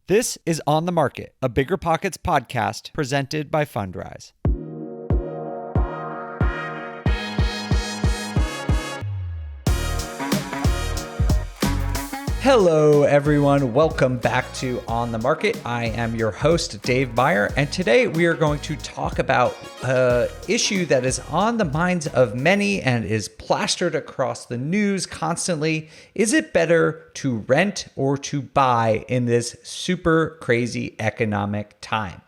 This is On the Market, a Bigger Pockets podcast presented by Fundrise. Hello, everyone. Welcome back to On the Market. I am your host, Dave Meyer, and today we are going to talk about an issue that is on the minds of many and is plastered across the news constantly. Is it better to rent or to buy in this super crazy economic time?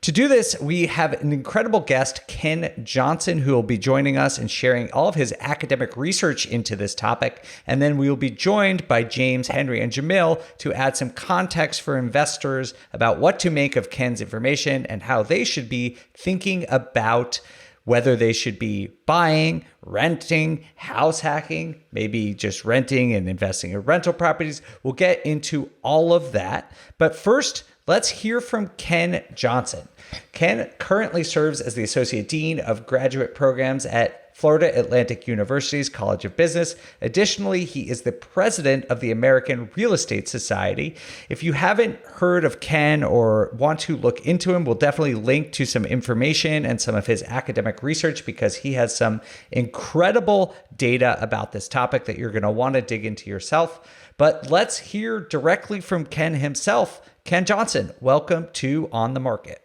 To do this, we have an incredible guest, Ken Johnson, who will be joining us and sharing all of his academic research into this topic. And then we will be joined by James, Henry, and Jamil to add some context for investors about what to make of Ken's information and how they should be thinking about whether they should be buying, renting, house hacking, maybe just renting and investing in rental properties. We'll get into all of that. But first, let's hear from Ken Johnson. Ken currently serves as the Associate Dean of Graduate Programs at Florida Atlantic University's College of Business. Additionally, he is the president of the American Real Estate Society. If you haven't heard of Ken or want to look into him, we'll definitely link to some information and some of his academic research because he has some incredible data about this topic that you're going to want to dig into yourself. But let's hear directly from Ken himself. Ken Johnson, welcome to On the Market.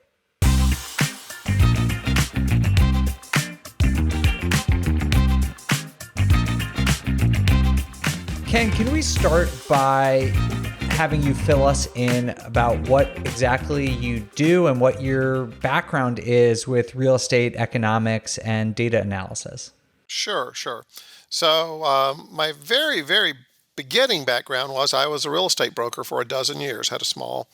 Ken, can we start by having you fill us in about what exactly you do and what your background is with real estate economics and data analysis? Sure. So my very beginning background was I was a real estate broker for a dozen years, had a small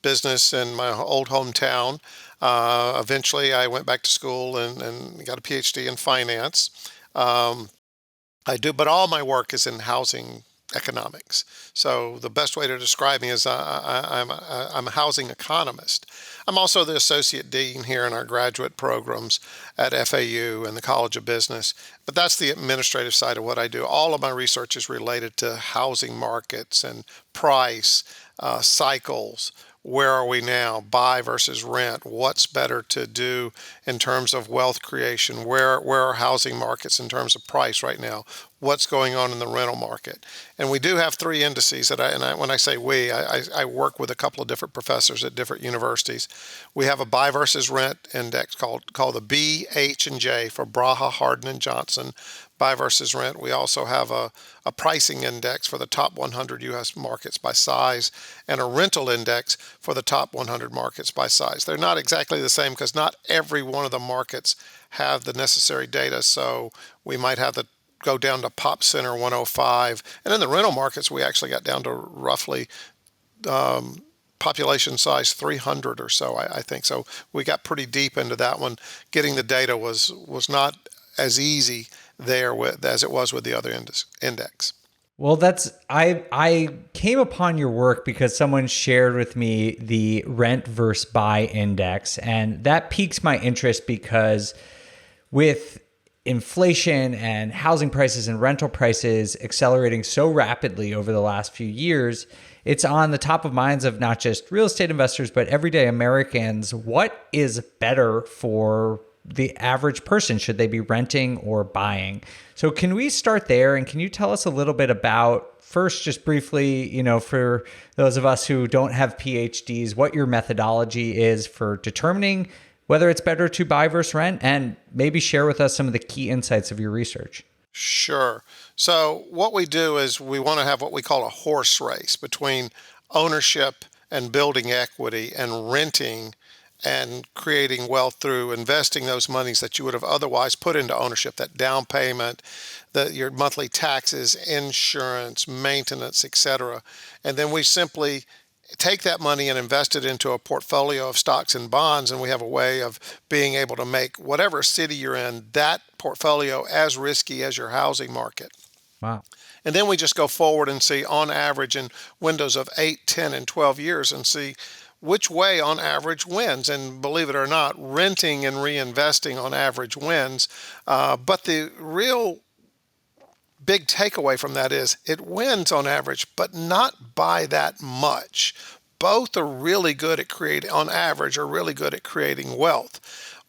business in my old hometown. Eventually, I went back to school and got a PhD in finance. But all my work is in housing economics. So the best way to describe me is I'm a housing economist. I'm also the associate dean here in our graduate programs at FAU and the College of Business. But that's the administrative side of what I do. All of my research is related to housing markets and price, cycles. Where are we now? Buy versus rent. What's better to do in terms of wealth creation? Where are housing markets in terms of price right now? What's going on in the rental market? And we do have three indices that when I say we, I work with a couple of different professors at different universities. We have a buy versus rent index called the B, H, and J for Braha, Hardin, and Johnson. Buy versus rent. We also have a pricing index for the top 100 U.S. markets by size and a rental index for the top 100 markets by size. They're not exactly the same because not every one of the markets have the necessary data. So we might have to go down to Pop Center 105. And in the rental markets, we actually got down to roughly population size 300 or so, I think. So we got pretty deep into that one. Getting the data was not as easy there as it was with the other index. Well, I came upon your work because someone shared with me the rent versus buy index, and that piques my interest because with inflation and housing prices and rental prices accelerating so rapidly over the last few years, it's on the top of minds of not just real estate investors, but everyday Americans. What is better for the average person? Should they be renting or buying? So can we start there? And can you tell us a little bit about, first, just briefly, for those of us who don't have PhDs, what your methodology is for determining whether it's better to buy versus rent, and maybe share with us some of the key insights of your research? Sure. So what we do is we want to have what we call a horse race between ownership and building equity and renting and creating wealth through investing those monies that you would have otherwise put into ownership, that down payment, your monthly taxes, insurance, maintenance, etc. And then we simply take that money and invest it into a portfolio of stocks and bonds, and we have a way of being able to make whatever city you're in, that portfolio as risky as your housing market. Wow. And then we just go forward and see on average in windows of 8, 10, and 12 years and see which way on average wins. And believe it or not, renting and reinvesting on average wins. But the real big takeaway from that is it wins on average, but not by that much. both are really good at creating, on average, are really good at creating wealth.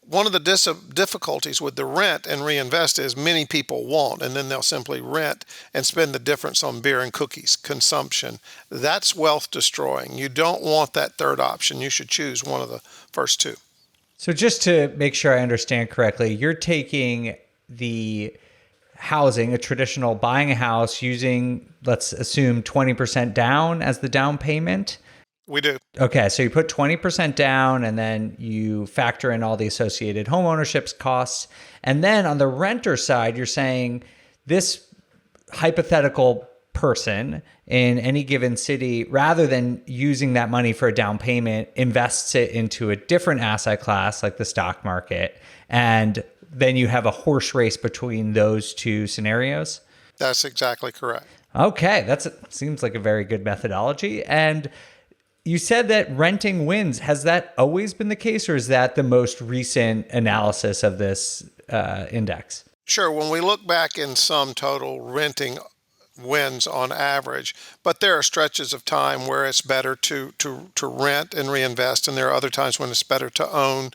One of the difficulties with the rent and reinvest is many people won't, and then they'll simply rent and spend the difference on beer and cookies, consumption. That's wealth destroying. You don't want that third option. You should choose one of the first two. So just to make sure I understand correctly, you're taking the housing, a traditional buying a house using, let's assume 20% down as the down payment. We do. Okay, so you put 20% down and then you factor in all the associated home ownership costs. And then on the renter side, you're saying this hypothetical person in any given city, rather than using that money for a down payment, invests it into a different asset class like the stock market. And then you have a horse race between those two scenarios. That's exactly correct. Okay, seems like a very good methodology. And you said that renting wins. Has that always been the case, or is that the most recent analysis of this index? Sure. When we look back in sum total, renting wins on average, but there are stretches of time where it's better to rent and reinvest, and there are other times when it's better to own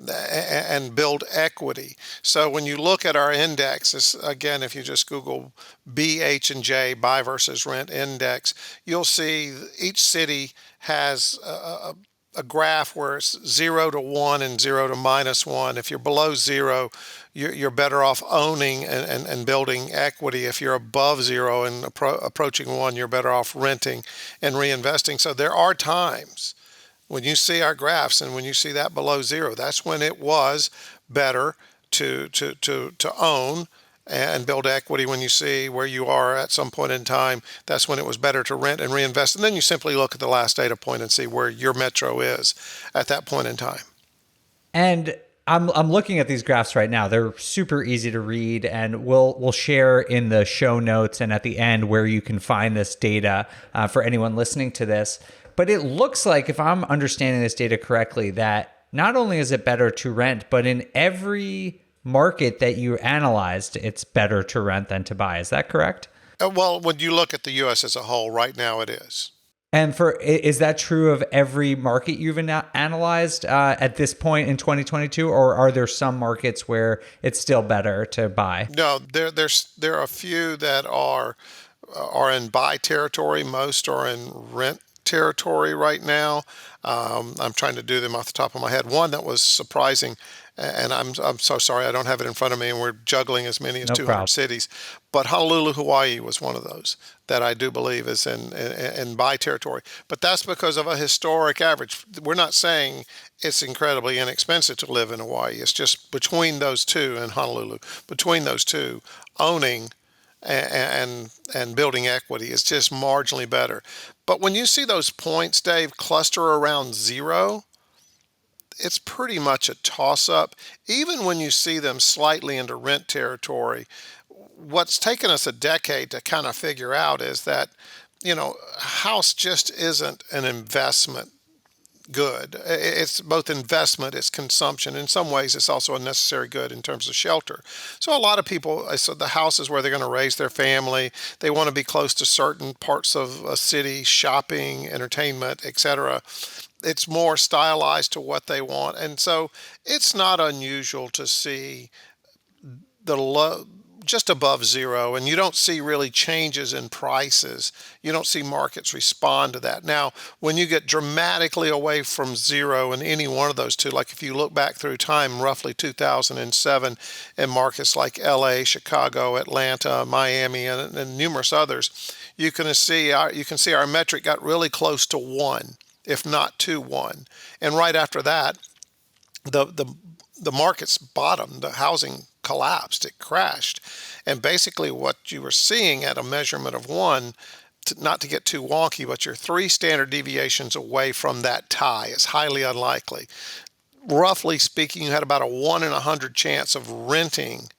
and build equity. So when you look at our indexes, again, if you just Google BH&J, buy versus rent index, you'll see each city has a graph where it's 0 to 1 and 0 to -1. If you're below 0, you're better off owning and building equity. If you're above 0 and approaching 1, you're better off renting and reinvesting. So there are times when you see our graphs and when you see that below 0, that's when it was better to own and build equity. When you see where you are at some point in time, that's when it was better to rent and reinvest. And then you simply look at the last data point and see where your metro is at that point in time. And I'm looking at these graphs right now. They're super easy to read, and we'll share in the show notes and at the end where you can find this data for anyone listening to this. But it looks like, if I'm understanding this data correctly, that not only is it better to rent, but in every market that you analyzed, it's better to rent than to buy. Is that correct? Well, when you look at the U.S. as a whole, right now it is. And is that true of every market you've analyzed at this point in 2022, or are there some markets where it's still better to buy? No, there are a few that are in buy territory. Most are in rent territory right now. I'm trying to do them off the top of my head. One that was surprising, and I'm so sorry I don't have it in front of me, and we're juggling as many as 200 cities. But Honolulu, Hawaii was one of those that I do believe is in buy territory. But that's because of a historic average. We're not saying it's incredibly inexpensive to live in Hawaii. It's just between those two in Honolulu, between those two, owning and building equity is just marginally better. But when you see those points, Dave, cluster around 0, it's pretty much a toss-up. Even when you see them slightly into rent territory, what's taken us a decade to kind of figure out is that, house just isn't an investment good. It's both investment, it's consumption. In some ways, it's also a necessary good in terms of shelter. So a lot of people, so the house is where they're going to raise their family. They want to be close to certain parts of a city, shopping, entertainment, etc. It's more stylized to what they want. And so it's not unusual to see the low, just above 0, and you don't see really changes in prices. You don't see markets respond to that. Now, when you get dramatically away from 0 in any one of those two, like if you look back through time, roughly 2007, in markets like LA, Chicago, Atlanta, Miami, and numerous others, you can see our metric got really close to 1, if not to 1. And right after that, the market's bottomed, the housing collapsed, it crashed. And basically what you were seeing at a measurement of 1, not to get too wonky, but you're 3 standard deviations away from that tie. It's highly unlikely. Roughly speaking, you had about a 1 in 100 chance of renting,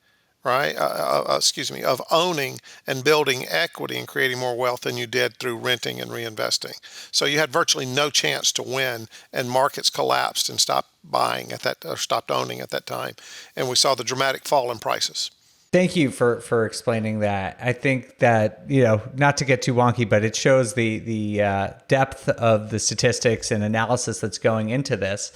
right? Of owning and building equity and creating more wealth than you did through renting and reinvesting. So you had virtually no chance to win, and markets collapsed and stopped buying at that, or stopped owning at that time. And we saw the dramatic fall in prices. Thank you for explaining that. I think that, not to get too wonky, but it shows the depth of the statistics and analysis that's going into this.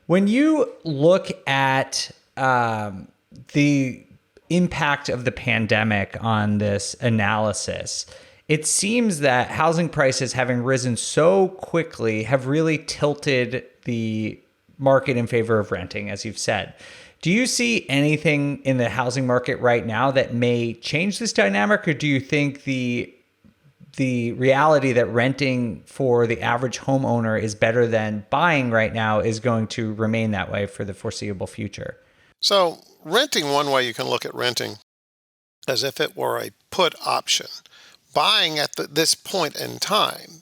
When you look at the impact of the pandemic on this analysis, it seems that housing prices, having risen so quickly, have really tilted the market in favor of renting, as you've said. Do you see anything in the housing market right now that may change this dynamic, or do you think the reality that renting for the average homeowner is better than buying right now is going to remain that way for the foreseeable future? So, renting, one way you can look at renting as if it were a put option. Buying at this point in time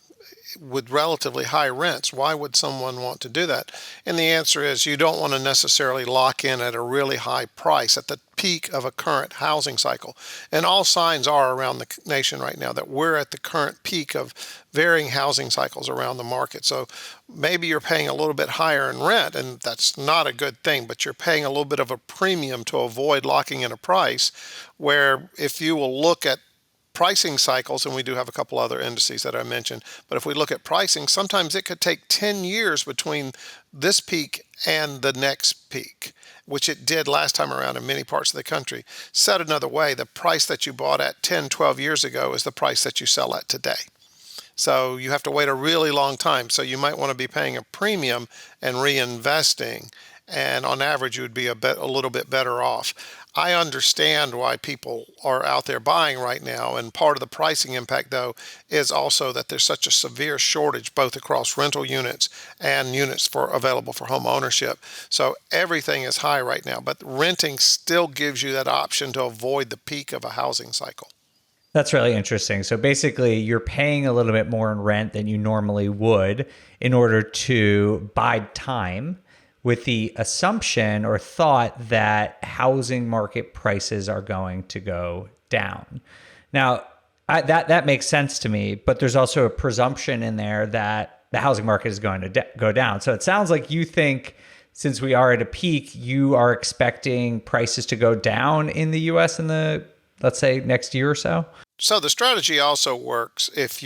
with relatively high rents, why would someone want to do that? And the answer is you don't want to necessarily lock in at a really high price at the peak of a current housing cycle. And all signs are around the nation right now that we're at the current peak of varying housing cycles around the market. So maybe you're paying a little bit higher in rent, and that's not a good thing, but you're paying a little bit of a premium to avoid locking in a price where if you will look at pricing cycles, and we do have a couple other indices that I mentioned, but if we look at pricing, sometimes it could take 10 years between this peak and the next peak, which it did last time around in many parts of the country. Said another way, the price that you bought at 10, 12 years ago is the price that you sell at today. So you have to wait a really long time. So you might want to be paying a premium and reinvesting. And on average, you would be a little bit better off. I understand why people are out there buying right now. And part of the pricing impact, though, is also that there's such a severe shortage both across rental units and units available for home ownership. So everything is high right now. But renting still gives you that option to avoid the peak of a housing cycle. That's really interesting. So basically, you're paying a little bit more in rent than you normally would in order to bide time, with the assumption or thought that housing market prices are going to go down. Now, that makes sense to me, but there's also a presumption in there that the housing market is going to go down. So it sounds like you think, since we are at a peak, you are expecting prices to go down in the U.S. in the, let's say, next year or so? So the strategy also works if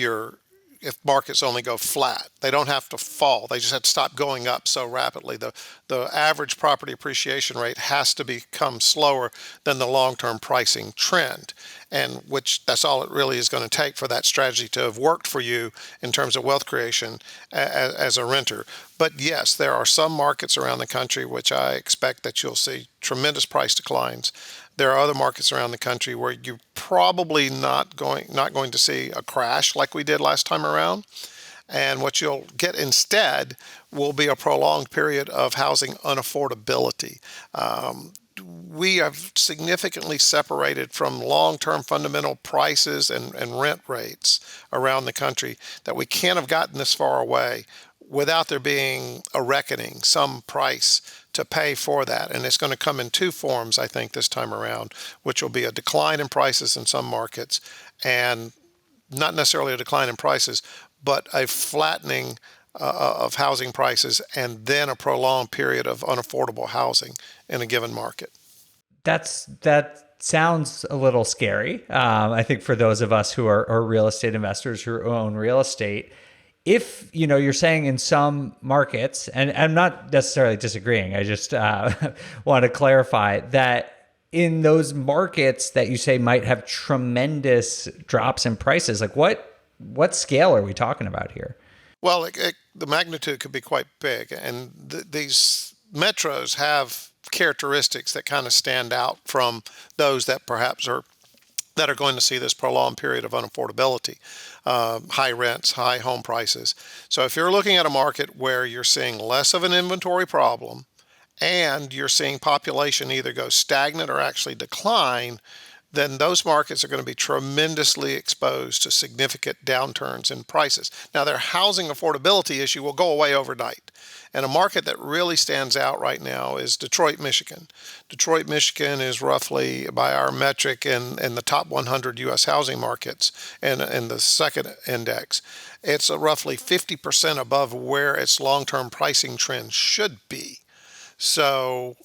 markets only go flat. They don't have to fall. They just have to stop going up so rapidly. The average property appreciation rate has to become slower than the long-term pricing trend, and which that's all it really is going to take for that strategy to have worked for you in terms of wealth creation as a renter. But yes, there are some markets around the country which I expect that you'll see tremendous price declines. There are other markets around the country where you're probably not going to see a crash like we did last time around. And what you'll get instead will be a prolonged period of housing unaffordability. We have significantly separated from long-term fundamental prices and rent rates around the country that we can't have gotten this far away without there being a reckoning, some price to pay for that. And it's going to come in two forms, I think, this time around, which will be a decline in prices in some markets, and not necessarily a decline in prices, but a flattening of housing prices, and then a prolonged period of unaffordable housing in a given market. That sounds a little scary. I think for those of us who are real estate investors who own real estate, if you're saying in some markets, and I'm not necessarily disagreeing, I just want to clarify that in those markets that you say might have tremendous drops in prices, like what scale are we talking about here? Well, the magnitude could be quite big, and these metros have characteristics that kind of stand out from those that perhaps are going to see this prolonged period of unaffordability, high rents, high home prices. So if you're looking at a market where you're seeing less of an inventory problem and you're seeing population either go stagnant or actually decline, then those markets are going to be tremendously exposed to significant downturns in prices. Now, their housing affordability issue will go away overnight. And a market that really stands out right now is Detroit, Michigan. Detroit, Michigan is roughly, by our metric, in the top 100 U.S. housing markets and in the second index. It's roughly 50% above where its long-term pricing trend should be. So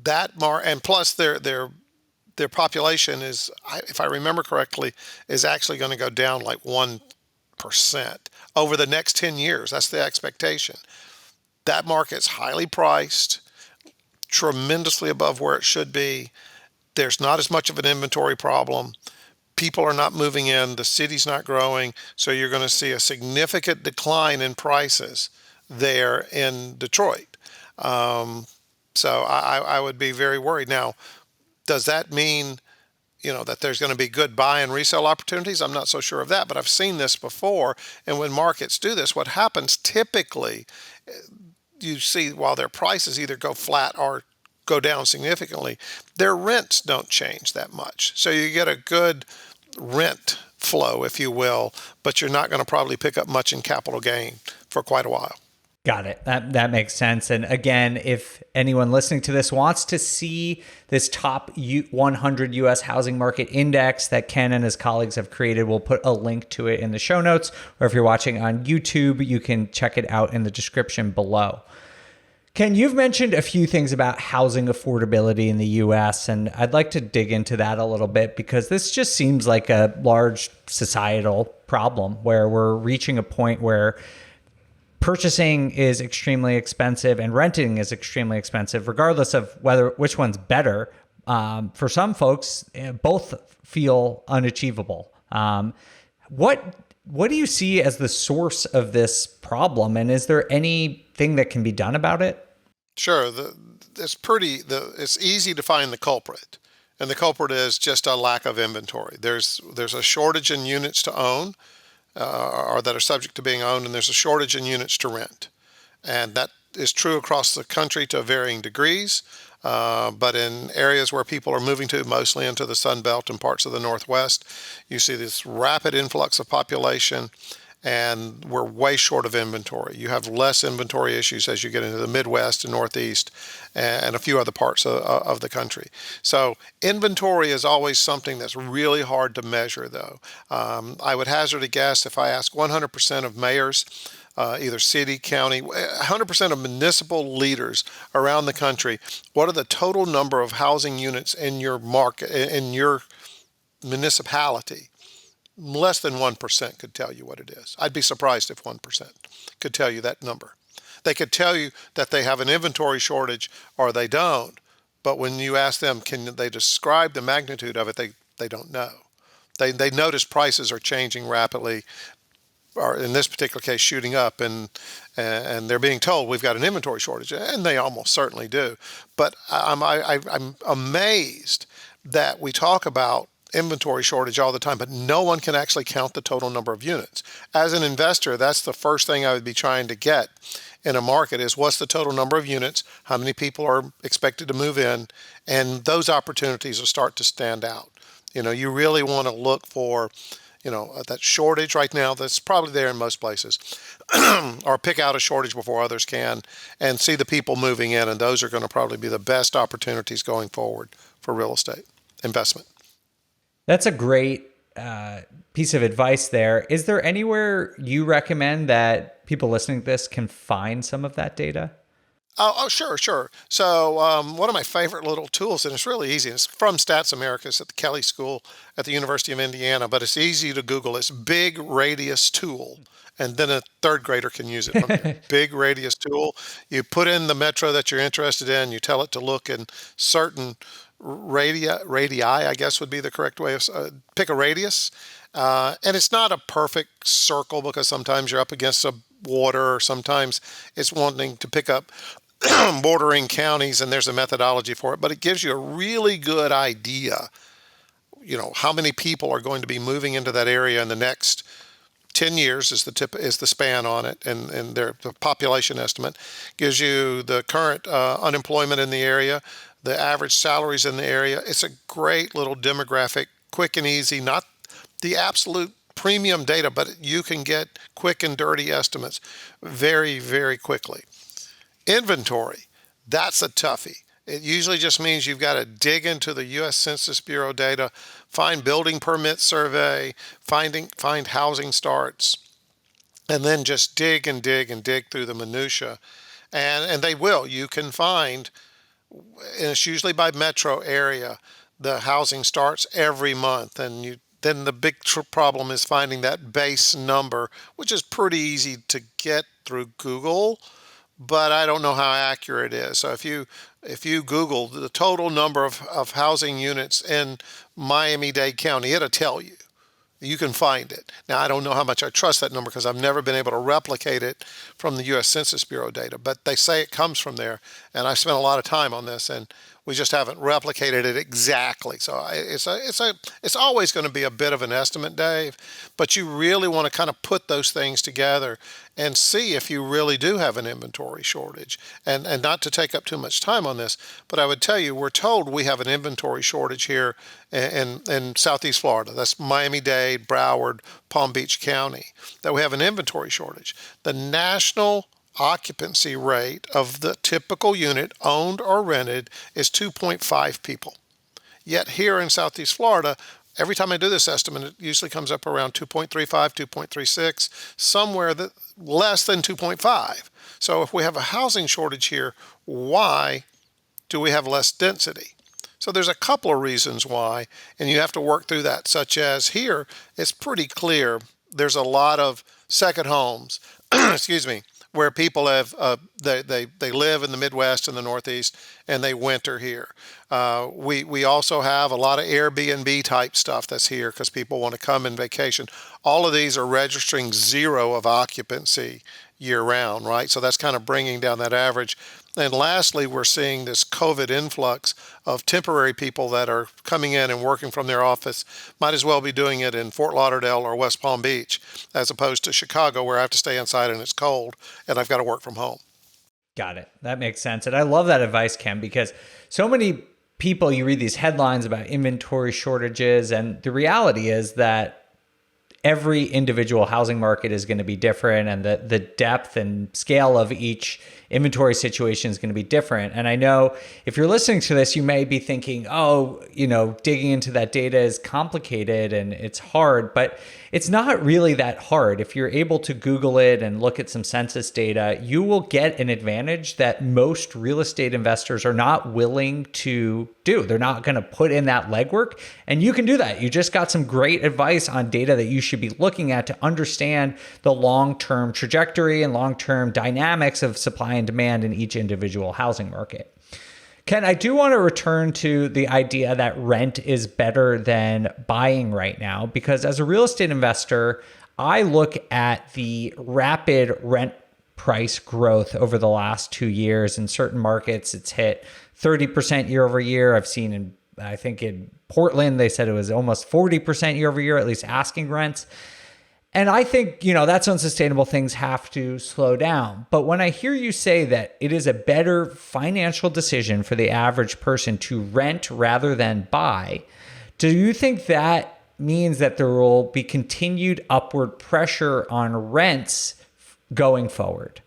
that and plus their their population is, if I remember correctly, is actually going to go down like 1% over the next 10 years. That's the expectation. That market's highly priced, tremendously above where it should be. There's not as much of an inventory problem. People are not moving in. The city's not growing. So you're going to see a significant decline in prices there in Detroit. So I would be very worried. Now, does that mean, that there's going to be good buy and resale opportunities? I'm not so sure of that, but I've seen this before. And when markets do this, what happens typically, you see while their prices either go flat or go down significantly, their rents don't change that much. So you get a good rent flow, if you will, but you're not going to probably pick up much in capital gain for quite a while. Got it. That makes sense. And again, if anyone listening to this wants to see this top 100 U.S. housing market index that Ken and his colleagues have created, we'll put a link to it in the show notes. Or if you're watching on YouTube, you can check it out in the description below. Ken, you've mentioned a few things about housing affordability in the U.S., and I'd like to dig into that a little bit because this just seems like a large societal problem where we're reaching a point where purchasing is extremely expensive and renting is extremely expensive, regardless of which one's better. For some folks, both feel unachievable. What do you see as the source of this problem, and is there anything that can be done about it? Sure. It's easy to find the culprit, and the culprit is just a lack of inventory. There's a shortage in units to own. Or that are subject to being owned, and there's a shortage in units to rent. And that is true across the country to varying degrees, but in areas where people are moving to, mostly into the Sun Belt and parts of the Northwest, you see this rapid influx of population, and we're way short of inventory. You have less inventory issues as you get into the Midwest and Northeast and a few other parts of the country. So inventory is always something that's really hard to measure, though. I would hazard a guess if I ask 100% of mayors, either city, county, 100% of municipal leaders around the country, what are the total number of housing units in your market, in your municipality? Less than 1% could tell you what it is. I'd be surprised if 1% could tell you that number. They could tell you that they have an inventory shortage or they don't, but when you ask them, can they describe the magnitude of it, they don't know. They notice prices are changing rapidly, or in this particular case, shooting up, and they're being told we've got an inventory shortage, and they almost certainly do. But I'm amazed that we talk about inventory shortage all the time, but no one can actually count the total number of units. As an investor, that's the first thing I would be trying to get in a market is what's the total number of units, how many people are expected to move in, and those opportunities will start to stand out. You really want to look for, that shortage right now that's probably there in most places, or pick out a shortage before others can and see the people moving in, and those are going to probably be the best opportunities going forward for real estate investment. That's a great piece of advice there. Is there anywhere you recommend that people listening to this can find some of that data? Oh, sure. So one of my favorite little tools, and it's really easy, it's from Stats America. It's at the Kelly School at the University of Indiana, but it's easy to Google. It's Big Radius Tool, and then a third grader can use it from there. Big Radius Tool. You put in the metro that you're interested in. You tell it to look in certain radii, I guess would be the correct way of pick a radius. And it's not a perfect circle because sometimes you're up against a water, or sometimes it's wanting to pick up bordering counties, and there's a methodology for it, but it gives you a really good idea, how many people are going to be moving into that area in the next 10 years is the span on it, and the population estimate gives you the current unemployment in the area, the average salaries in the area. It's a great little demographic, quick and easy, not the absolute premium data, but you can get quick and dirty estimates very, very quickly. Inventory, that's a toughie. It usually just means you've got to dig into the U.S. Census Bureau data, find building permit survey, find housing starts, and then just dig and dig and dig through the minutia. And they will. You can find, and it's usually by metro area, the housing starts every month, and then the big problem is finding that base number, which is pretty easy to get through Google, but I don't know how accurate it is. So if you Google the total number of housing units in Miami-Dade County, it'll tell you. You can find it. Now, I don't know how much I trust that number because I've never been able to replicate it from the U.S. Census Bureau data, but they say it comes from there. And I spent a lot of time on this, and we just haven't replicated it exactly. So it's always going to be a bit of an estimate, Dave, but you really want to kind of put those things together and see if you really do have an inventory shortage. And not to take up too much time on this, but I would tell you, we're told we have an inventory shortage here in Southeast Florida. That's Miami-Dade, Broward, Palm Beach County, that we have an inventory shortage. The national occupancy rate of the typical unit owned or rented is 2.5 people. Yet here in Southeast Florida, every time I do this estimate, it usually comes up around 2.35, 2.36, somewhere that less than 2.5. So if we have a housing shortage here, why do we have less density? So there's a couple of reasons why, and you have to work through that, such as here, it's pretty clear there's a lot of second homes, excuse me, where people have they live in the Midwest and the Northeast, and they winter here. We also have a lot of Airbnb type stuff that's here because people want to come and vacation. All of these are registering 0 of occupancy year round, right? So that's kind of bringing down that average. And lastly, we're seeing this COVID influx of temporary people that are coming in and working from their office. Might as well be doing it in Fort Lauderdale or West Palm Beach, as opposed to Chicago, where I have to stay inside and it's cold and I've got to work from home. Got it. That makes sense. And I love that advice, Ken, because so many people, you read these headlines about inventory shortages, and the reality is that every individual housing market is going to be different, and the depth and scale of each inventory situation is going to be different. And I know if you're listening to this, you may be thinking, oh, digging into that data is complicated and it's hard, but it's not really that hard. If you're able to Google it and look at some census data, you will get an advantage that most real estate investors are not willing to do. They're not going to put in that legwork, and you can do that. You just got some great advice on data that you should be looking at to understand the long-term trajectory and long-term dynamics of supply and demand in each individual housing market. Ken, I do want to return to the idea that rent is better than buying right now, because as a real estate investor, I look at the rapid rent price growth over the last 2 years. In certain markets, it's hit 30% year over year. I've seen I think in Portland, they said it was almost 40% year over year, at least asking rents. And I think, that's unsustainable. Things have to slow down. But when I hear you say that it is a better financial decision for the average person to rent rather than buy, do you think that means that there will be continued upward pressure on rents going forward?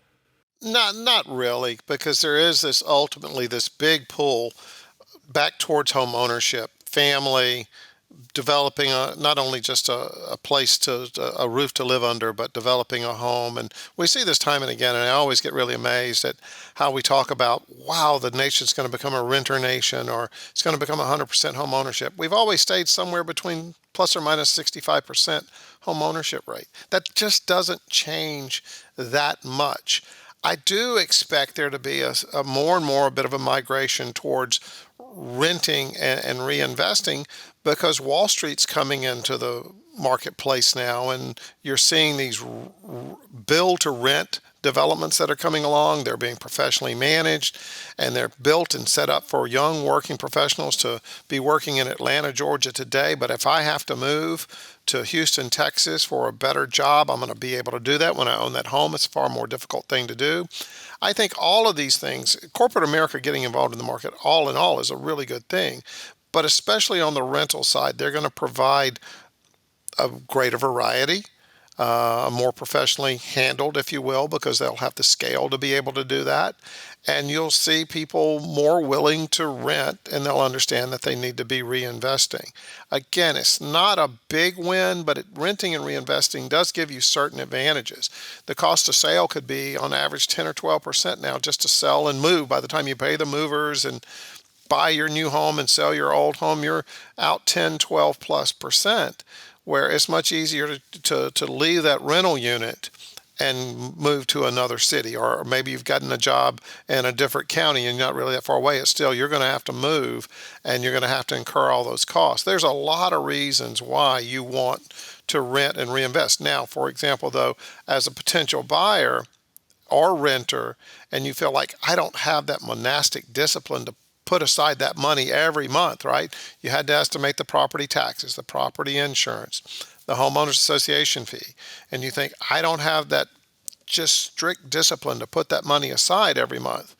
Not really, because there is ultimately this big pull back towards home ownership, family, developing not only just a place a roof to live under, but developing a home. And we see this time and again, and I always get really amazed at how we talk about, wow, the nation's going to become a renter nation, or it's going to become 100% home ownership. We've always stayed somewhere between plus or minus 65% home ownership rate. That just doesn't change that much. I do expect there to be a more and more a bit of a migration towards renting and reinvesting, because Wall Street's coming into the marketplace now, and you're seeing these build to rent developments that are coming along. They're being professionally managed, and they're built and set up for young working professionals to be working in Atlanta, Georgia today. But if I have to move to Houston, Texas for a better job, I'm going to be able to do that when I own that home. It's a far more difficult thing to do. I think all of these things, corporate America getting involved in the market, all in all, is a really good thing. But especially on the rental side, they're going to provide a greater variety, more professionally handled, if you will, because they'll have the scale to be able to do that. And you'll see people more willing to rent, and they'll understand that they need to be reinvesting. Again, it's not a big win, but renting and reinvesting does give you certain advantages. The cost of sale could be on average 10 or 12% now just to sell and move by the time you pay the movers and buy your new home and sell your old home, you're out 10, 12 plus percent, where it's much easier to leave that rental unit and move to another city, or maybe you've gotten a job in a different county and you're not really that far away. It's still, you're going to have to move and you're going to have to incur all those costs. There's a lot of reasons why you want to rent and reinvest. Now, for example, though, as a potential buyer or renter, and you feel like, I don't have that monastic discipline to put aside that money every month, right? You had to estimate the property taxes, the property insurance, the homeowners association fee, and you think, I don't have that just strict discipline to put that money aside every month,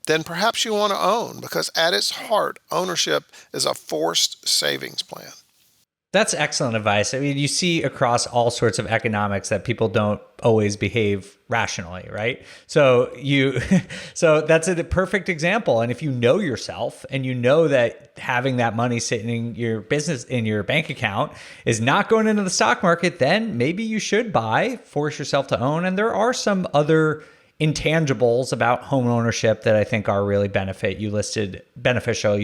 then perhaps you want to own, because at its heart, ownership is a forced savings plan. That's excellent advice. I mean, you see across all sorts of economics that people don't always behave rationally, right? So so that's a perfect example. And if you know yourself and you know that having that money sitting in your business, in your bank account, is not going into the stock market, then maybe you should force yourself to own. And there are some other intangibles about home ownership that I think are really beneficial. You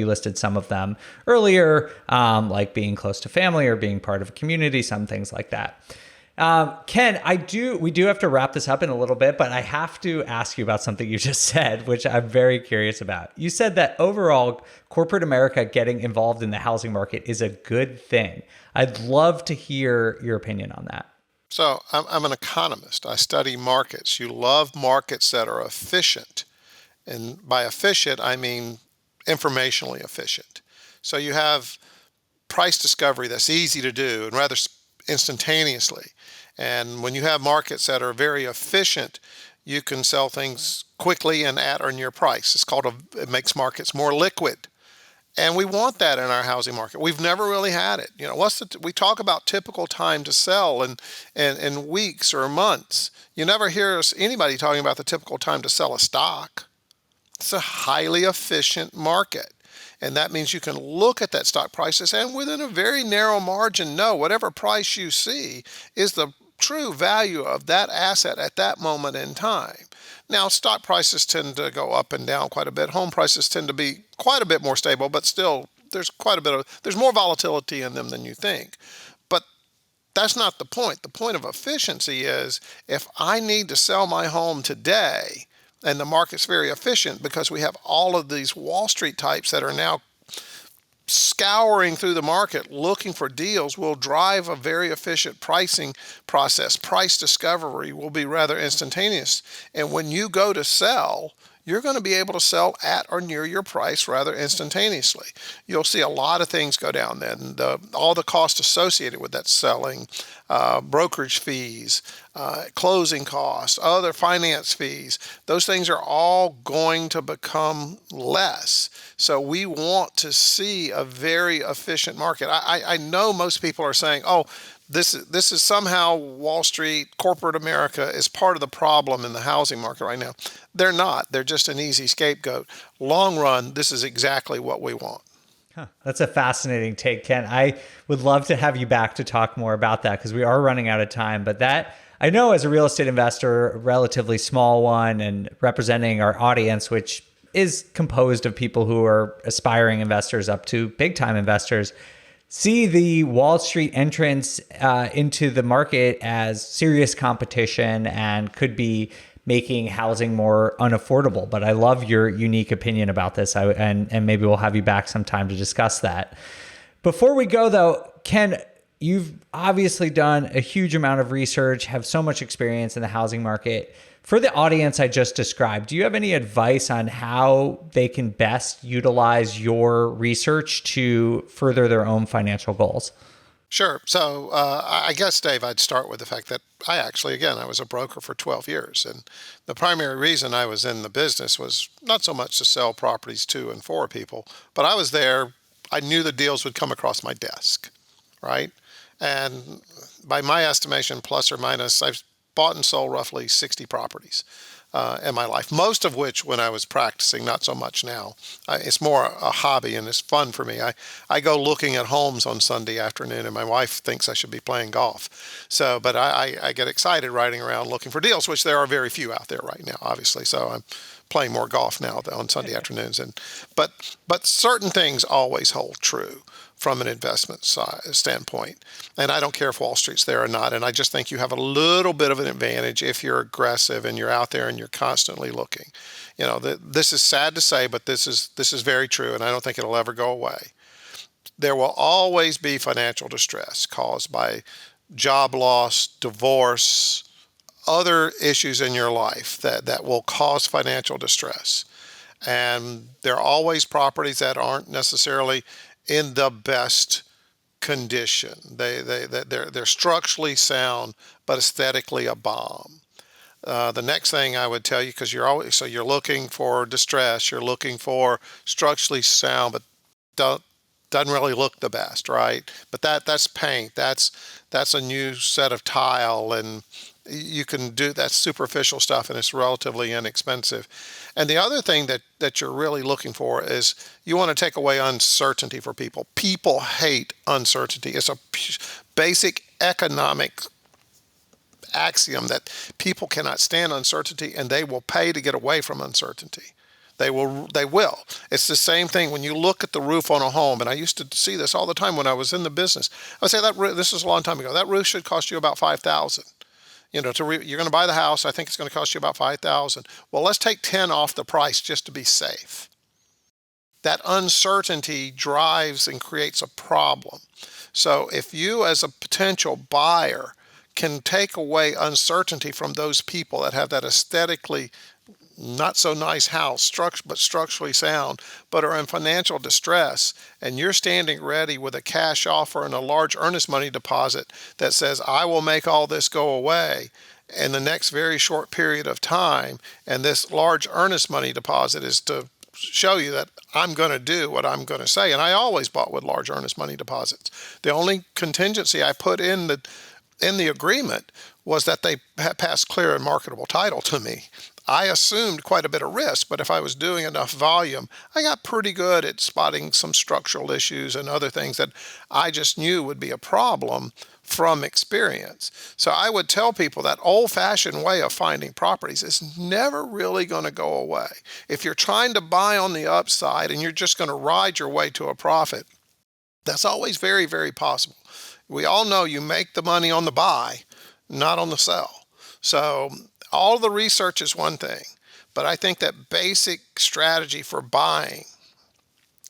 listed some of them earlier, like being close to family or being part of a community, some things like that. Ken, we do have to wrap this up in a little bit, but I have to ask you about something you just said, which I'm very curious about. You said that overall, corporate America getting involved in the housing market is a good thing. I'd love to hear your opinion on that. So I'm an economist. I study markets. You love markets that are efficient. And by efficient, I mean informationally efficient. So you have price discovery that's easy to do and rather instantaneously. And when you have markets that are very efficient, you can sell things quickly and at or near price. It makes markets more liquid. And we want that in our housing market. We've never really had it. We talk about typical time to sell in weeks or months. You never hear anybody talking about the typical time to sell a stock. It's a highly efficient market. And that means you can look at that stock prices and within a very narrow margin know whatever price you see is the true value of that asset at that moment in time. Now, stock prices tend to go up and down quite a bit. Home prices tend to be quite a bit more stable, but still there's more volatility in them than you think. But that's not the point. The point of efficiency is if I need to sell my home today, and the market's very efficient because we have all of these Wall Street types that are now scouring through the market looking for deals, will drive a very efficient pricing process. Price discovery will be rather instantaneous. And when you go to sell, you're going to be able to sell at or near your price rather instantaneously. You'll see a lot of things go down then. All the costs associated with that selling, brokerage fees, closing costs, other finance fees, those things are all going to become less. So we want to see a very efficient market. I know most people are saying, oh, this is somehow Wall Street, corporate America is part of the problem in the housing market right now. They're not. They're just an easy scapegoat. Long run, this is exactly what we want. Huh. That's a fascinating take, Ken. I would love to have you back to talk more about that because we are running out of time. But that, I know as a real estate investor, a relatively small one, and representing our audience, which is composed of people who are aspiring investors up to big time investors, see the Wall Street entrance into the market as serious competition and could be making housing more unaffordable. But I love your unique opinion about this, and maybe we'll have you back sometime to discuss that. Before we go, though, Ken, you've obviously done a huge amount of research, have so much experience in the housing market. For the audience I just described, do you have any advice on how they can best utilize your research to further their own financial goals? Sure. So I guess, Dave, I'd start with the fact that I was a broker for 12 years. And the primary reason I was in the business was not so much to sell properties to and for people, but I was there. I knew the deals would come across my desk, right? And by my estimation, plus or minus, I've bought and sold roughly 60 properties. in my life, most of which when I was practicing, not so much now. It's more a hobby and it's fun for me. I go looking at homes on Sunday afternoon, and my wife thinks I should be playing golf. So, but I get excited riding around looking for deals, which there are very few out there right now, obviously. So I'm playing more golf now on Sunday afternoons. But certain things always hold true from an investment standpoint. And I don't care if Wall Street's there or not. And I just think you have a little bit of an advantage if you're aggressive and you're out there and you're constantly looking. This is sad to say, but this is very true, and I don't think it'll ever go away. There will always be financial distress caused by job loss, divorce, other issues in your life that will cause financial distress. And there are always properties that aren't necessarily in the best condition. They're structurally sound, but aesthetically a bomb. The next thing I would tell you, because you're looking for distress, you're looking for structurally sound, but doesn't really look the best, right? But that's paint. That's a new set of tile, and you can do that superficial stuff, and it's relatively inexpensive. And the other thing that you're really looking for is you want to take away uncertainty for people. People hate uncertainty. It's a basic economic axiom that people cannot stand uncertainty, and they will pay to get away from uncertainty. They will. It's the same thing when you look at the roof on a home, and I used to see this all the time when I was in the business. I would say this is a long time ago. That roof should cost you about $5,000. You're going to buy the house. I think it's going to cost you about $5,000. Well, let's take 10 off the price just to be safe. That uncertainty drives and creates a problem. So if you as a potential buyer can take away uncertainty from those people that have that aesthetically not so nice house, but structurally sound, but are in financial distress, and you're standing ready with a cash offer and a large earnest money deposit that says, I will make all this go away in the next very short period of time, and this large earnest money deposit is to show you that I'm going to do what I'm going to say. And I always bought with large earnest money deposits. The only contingency I put in the agreement was that they passed clear and marketable title to me. I assumed quite a bit of risk, but if I was doing enough volume, I got pretty good at spotting some structural issues and other things that I just knew would be a problem from experience. So I would tell people that old-fashioned way of finding properties is never really going to go away. If you're trying to buy on the upside and you're just going to ride your way to a profit, that's always very, very possible. We all know you make the money on the buy, not on the sell. So all the research is one thing, but I think that basic strategy for buying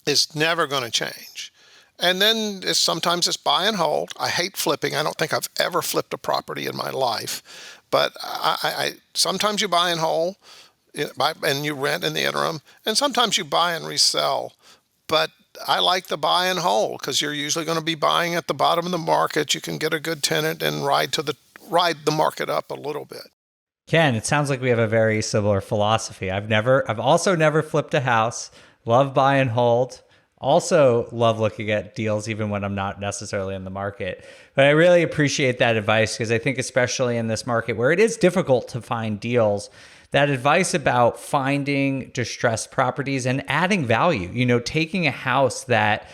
is never going to change. And then sometimes it's buy and hold. I hate flipping. I don't think I've ever flipped a property in my life, but I sometimes you buy and hold, and you rent in the interim, and sometimes you buy and resell. But I like the buy and hold because you're usually going to be buying at the bottom of the market. You can get a good tenant and ride the market up a little bit. Ken, it sounds like we have a very similar philosophy. I've also never flipped a house. Love buy and hold. Also love looking at deals even when I'm not necessarily in the market. But I really appreciate that advice because I think especially in this market where it is difficult to find deals, that advice about finding distressed properties and adding value, taking a house that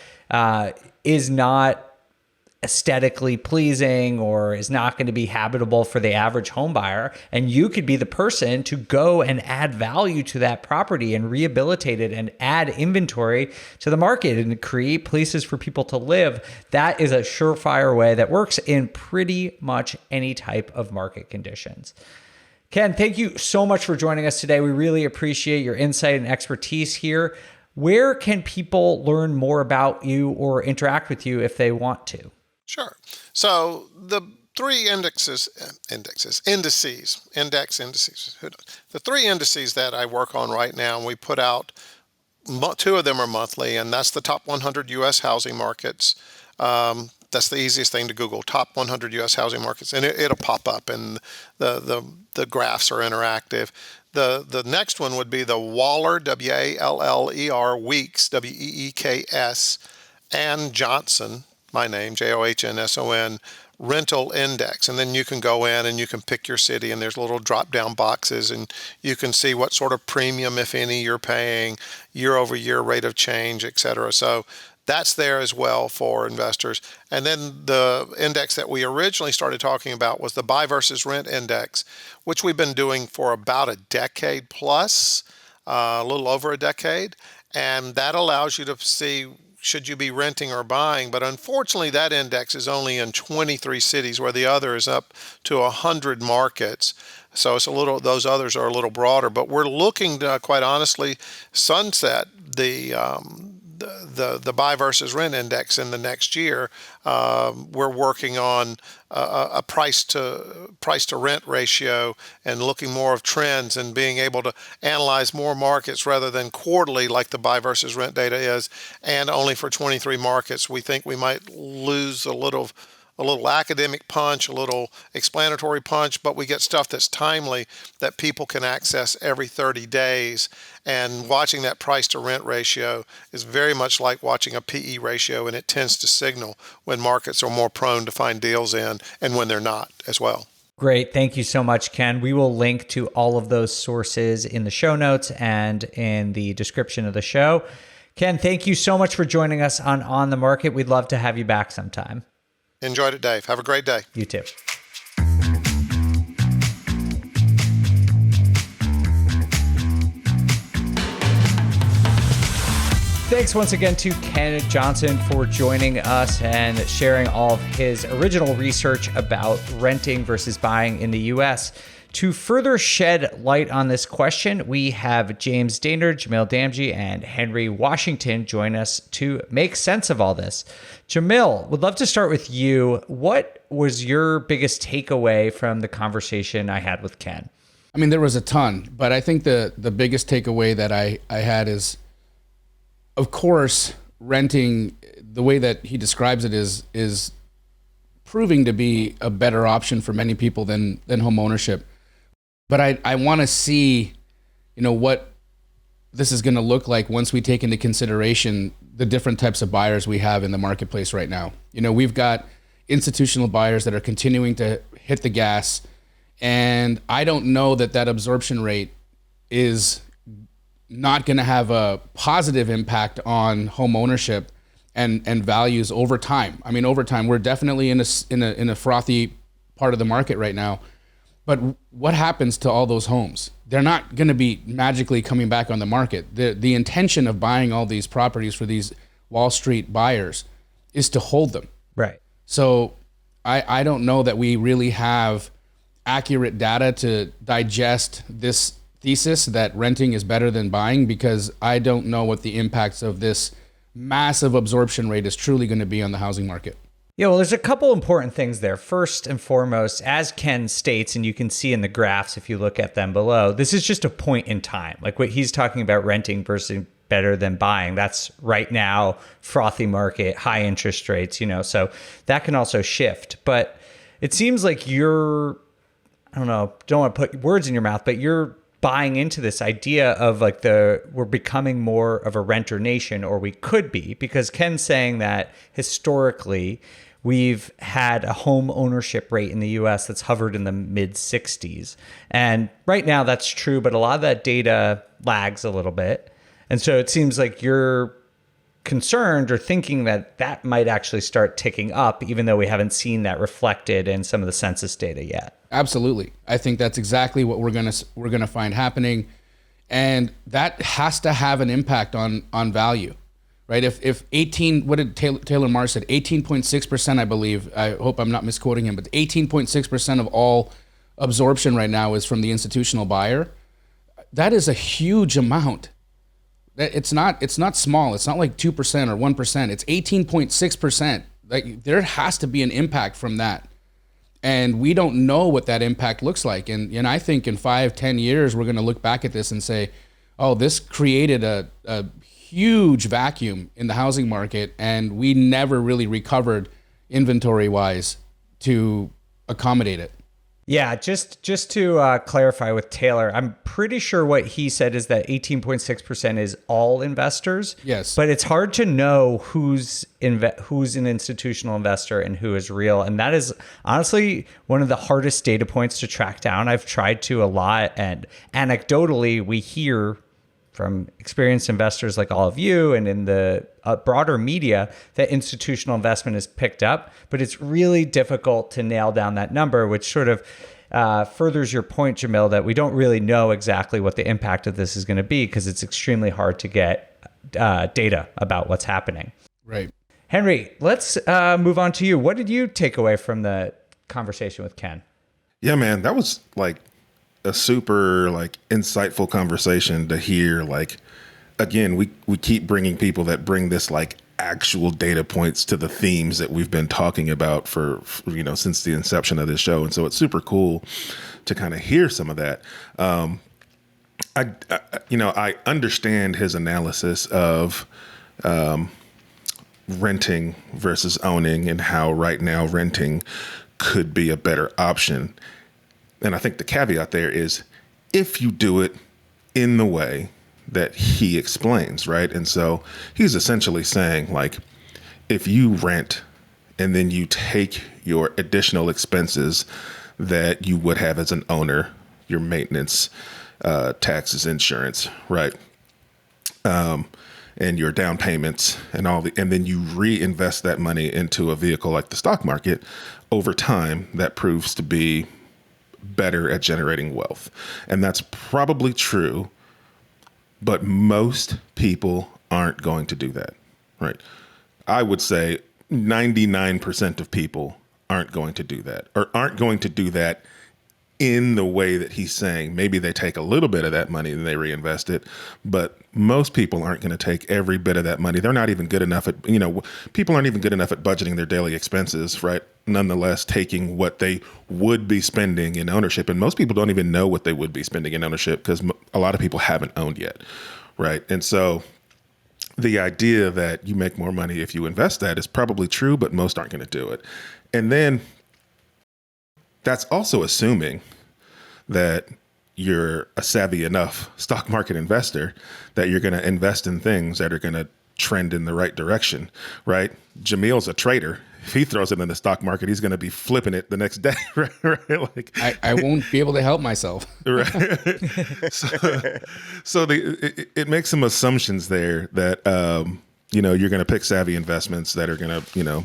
is not aesthetically pleasing or is not going to be habitable for the average home buyer, and you could be the person to go and add value to that property and rehabilitate it and add inventory to the market and create places for people to live. That is a surefire way that works in pretty much any type of market conditions. Ken, thank you so much for joining us today. We really appreciate your insight and expertise here. Where can people learn more about you or interact with you if they want to? Sure. So the three indices, the three indices that I work on right now, and we put out, two of them are monthly, and that's the top 100 U.S. housing markets. That's the easiest thing to Google, top 100 U.S. housing markets, and it'll pop up, and the graphs are interactive. The next one would be the Waller, W-A-L-L-E-R, Weeks, W-E-E-K-S, and Johnson, my name, Johnson, rental index. And then you can go in and you can pick your city, and there's little drop down boxes, and you can see what sort of premium, if any, you're paying, year over year rate of change, et cetera. So that's there as well for investors. And then the index that we originally started talking about was the buy versus rent index, which we've been doing for about a decade plus, a little over a decade. And that allows you to see, should you be renting or buying? But unfortunately, that index is only in 23 cities, where the other is up to 100 markets. So it's a little; those others are a little broader. But we're looking to, quite honestly, sunset the buy versus rent index in the next year. We're working on a price to rent ratio, and looking more of trends, and being able to analyze more markets rather than quarterly like the buy versus rent data is, and only for 23 markets. We think we might lose a little academic punch, a little explanatory punch, but we get stuff that's timely that people can access every 30 days. And watching that price to rent ratio is very much like watching a PE ratio, and it tends to signal when markets are more prone to find deals in and when they're not as well. Great. Thank you so much, Ken. We will link to all of those sources in the show notes and in the description of the show. Ken, thank you so much for joining us on the Market. We'd love to have you back sometime. Enjoyed it, Dave. Have a great day. You too. Thanks once again to Ken Johnson for joining us and sharing all of his original research about renting versus buying in the U.S. To further shed light on this question, we have James Daynard, Jamil Damji, and Henry Washington join us to make sense of all this. Jamil, would love to start with you. What was your biggest takeaway from the conversation I had with Ken? I mean, there was a ton, but I think the biggest takeaway that I had is, of course, renting, the way that he describes it is proving to be a better option for many people than home ownership. But I want to see, what this is going to look like once we take into consideration the different types of buyers we have in the marketplace right now. We've got institutional buyers that are continuing to hit the gas, and I don't know that absorption rate is not going to have a positive impact on home ownership and values over time. I mean, over time, we're definitely in a frothy part of the market right now. But what happens to all those homes? They're not going to be magically coming back on the market. The intention of buying all these properties for these Wall Street buyers is to hold them. Right. So I don't know that we really have accurate data to digest this thesis that renting is better than buying, because I don't know what the impacts of this massive absorption rate is truly going to be on the housing market. Yeah, well, there's a couple important things there. First and foremost, as Ken states, and you can see in the graphs if you look at them below, this is just a point in time. Like what he's talking about, renting versus better than buying. That's right now, frothy market, high interest rates, so that can also shift. But it seems like don't want to put words in your mouth, but you're buying into this idea of like we're becoming more of a renter nation, or we could be, because Ken's saying that historically we've had a home ownership rate in the US that's hovered in the mid 60s. And right now that's true, but a lot of that data lags a little bit. And so it seems like you're concerned or thinking that might actually start ticking up, even though we haven't seen that reflected in some of the census data yet. Absolutely. I think that's exactly what we're gonna find happening. And that has to have an impact on value. Right? If 18, what did Taylor Marr said? 18.6%, I believe. I hope I'm not misquoting him, but 18.6% of all absorption right now is from the institutional buyer. That is a huge amount. It's not small. It's not like 2% or 1%. It's 18.6%. Like there has to be an impact from that. And we don't know what that impact looks like. And I think in 5-10 years, we're going to look back at this and say, oh, this created a huge vacuum in the housing market, and we never really recovered inventory-wise to accommodate it. Yeah, just to clarify with Taylor, I'm pretty sure what he said is that 18.6% is all investors. Yes. But it's hard to know who's an institutional investor and who is real. And that is honestly one of the hardest data points to track down. I've tried to a lot, and anecdotally, we hear from experienced investors like all of you and in the broader media that institutional investment is picked up, but it's really difficult to nail down that number, which sort of furthers your point, Jamil, that we don't really know exactly what the impact of this is going to be because it's extremely hard to get data about what's happening. Right. Henry, let's move on to you. What did you take away from the conversation with Ken? Yeah, man, that was like a super like insightful conversation to hear. Like, again, we keep bringing people that bring this like actual data points to the themes that we've been talking about for since the inception of this show. And so it's super cool to kind of hear some of that. I understand his analysis of renting versus owning and how right now renting could be a better option. And I think the caveat there is if you do it in the way that he explains, right? And so he's essentially saying, like, if you rent and then you take your additional expenses that you would have as an owner, your maintenance, taxes, insurance, right? And your down payments and and then you reinvest that money into a vehicle like the stock market, over time, that proves to be better at generating wealth. And that's probably true, but most people aren't going to do that, right? I would say 99% of people aren't going to do that, or aren't going to do that in the way that he's saying. Maybe they take a little bit of that money and they reinvest it, but most people aren't going to take every bit of that money. They're not even good enough at, people aren't even good enough at budgeting their daily expenses, right? Nonetheless, taking what they would be spending in ownership. And most people don't even know what they would be spending in ownership because a lot of people haven't owned yet, right? And so the idea that you make more money if you invest that is probably true, but most aren't going to do it. And then that's also assuming that you're a savvy enough stock market investor that you're going to invest in things that are going to trend in the right direction, right? Jamil's a trader. If he throws it in the stock market, he's going to be flipping it the next day, right? Like, I won't be able to help myself. Right. So it makes some assumptions there that, you're going to pick savvy investments that are going to,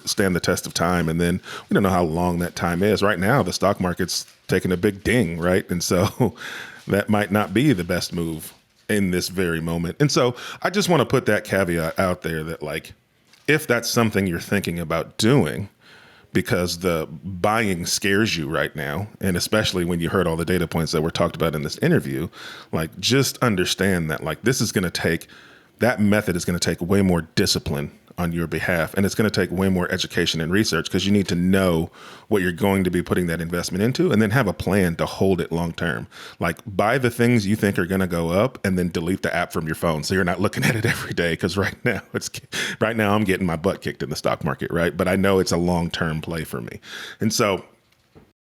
stand the test of time. And then we don't know how long that time is. Right now, the stock market's taking a big ding, right? And so that might not be the best move in this very moment. And so I just want to put that caveat out there that, like, if that's something you're thinking about doing, because the buying scares you right now, and especially when you heard all the data points that were talked about in this interview, like, just understand that, like, that method is going to take way more discipline on your behalf. And it's going to take way more education and research because you need to know what you're going to be putting that investment into and then have a plan to hold it long term. Like, buy the things you think are going to go up and then delete the app from your phone so you're not looking at it every day. Because right now I'm getting my butt kicked in the stock market, right? But I know it's a long term play for me. And so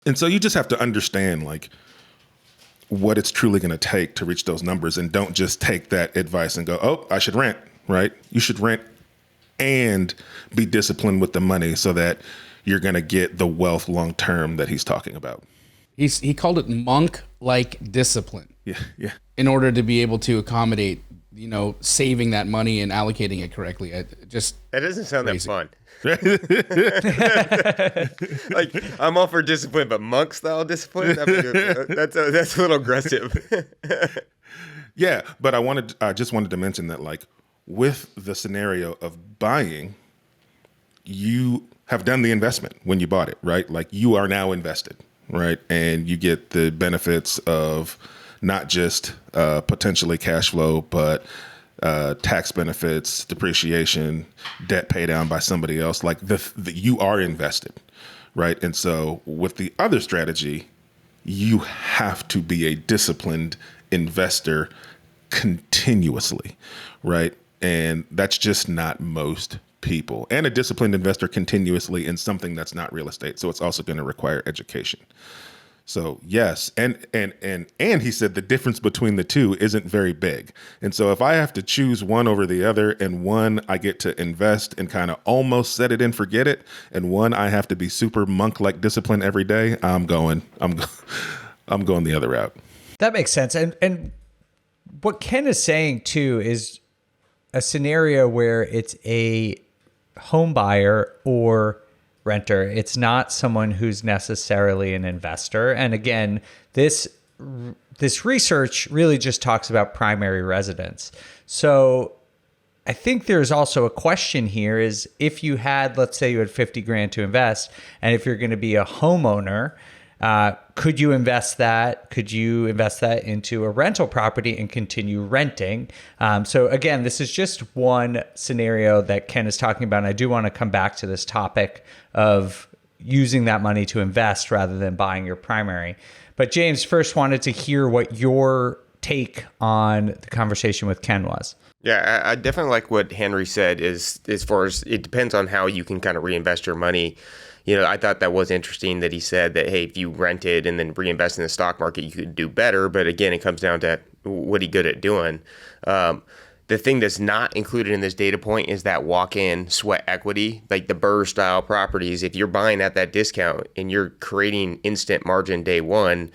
you just have to understand, like, what it's truly going to take to reach those numbers, and don't just take that advice and go, oh, I should rent, right? You should rent and be disciplined with the money so that you're going to get the wealth long term that he's talking about. He called it monk-like discipline. Yeah. In order to be able to accommodate, saving that money and allocating it correctly. That doesn't sound crazy. that fun. Like, I'm all for discipline, but monk style discipline, that's a little aggressive. Yeah, but I just wanted to mention that, like, with the scenario of buying, you have done the investment when you bought it, right? Like, you are now invested, right? And you get the benefits of not just potentially cash flow, but tax benefits, depreciation, debt pay down by somebody else. Like, you are invested, right? And so with the other strategy, you have to be a disciplined investor continuously, right? And that's just not most people and a disciplined investor continuously in something that's not real estate. So it's also going to require education. So yes, and he said the difference between the two isn't very big. And so if I have to choose one over the other, and one I get to invest and kind of almost set it and forget it, and one I have to be super monk-like discipline every day, I'm going the other route. That makes sense. And what Ken is saying too is a scenario where it's a home buyer or renter. It's not someone who's necessarily an investor. And again, this research really just talks about primary residence. So I think there's also a question here is if you had, let's say you had 50 grand to invest, and if you're going to be a homeowner, could you invest that? Could you invest that into a rental property and continue renting? So again, this is just one scenario that Ken is talking about. And I do want to come back to this topic of using that money to invest rather than buying your primary. But James, first wanted to hear what your take on the conversation with Ken was. Yeah, I definitely like what Henry said is as far as it depends on how you can kind of reinvest your money. You know, I thought that was interesting that he said that, hey, if you rented and then reinvest in the stock market, you could do better. But again, it comes down to what he good at doing. The thing that's not included in this data point is that walk-in sweat equity, like the Burr style properties. If you're buying at that discount and you're creating instant margin day one,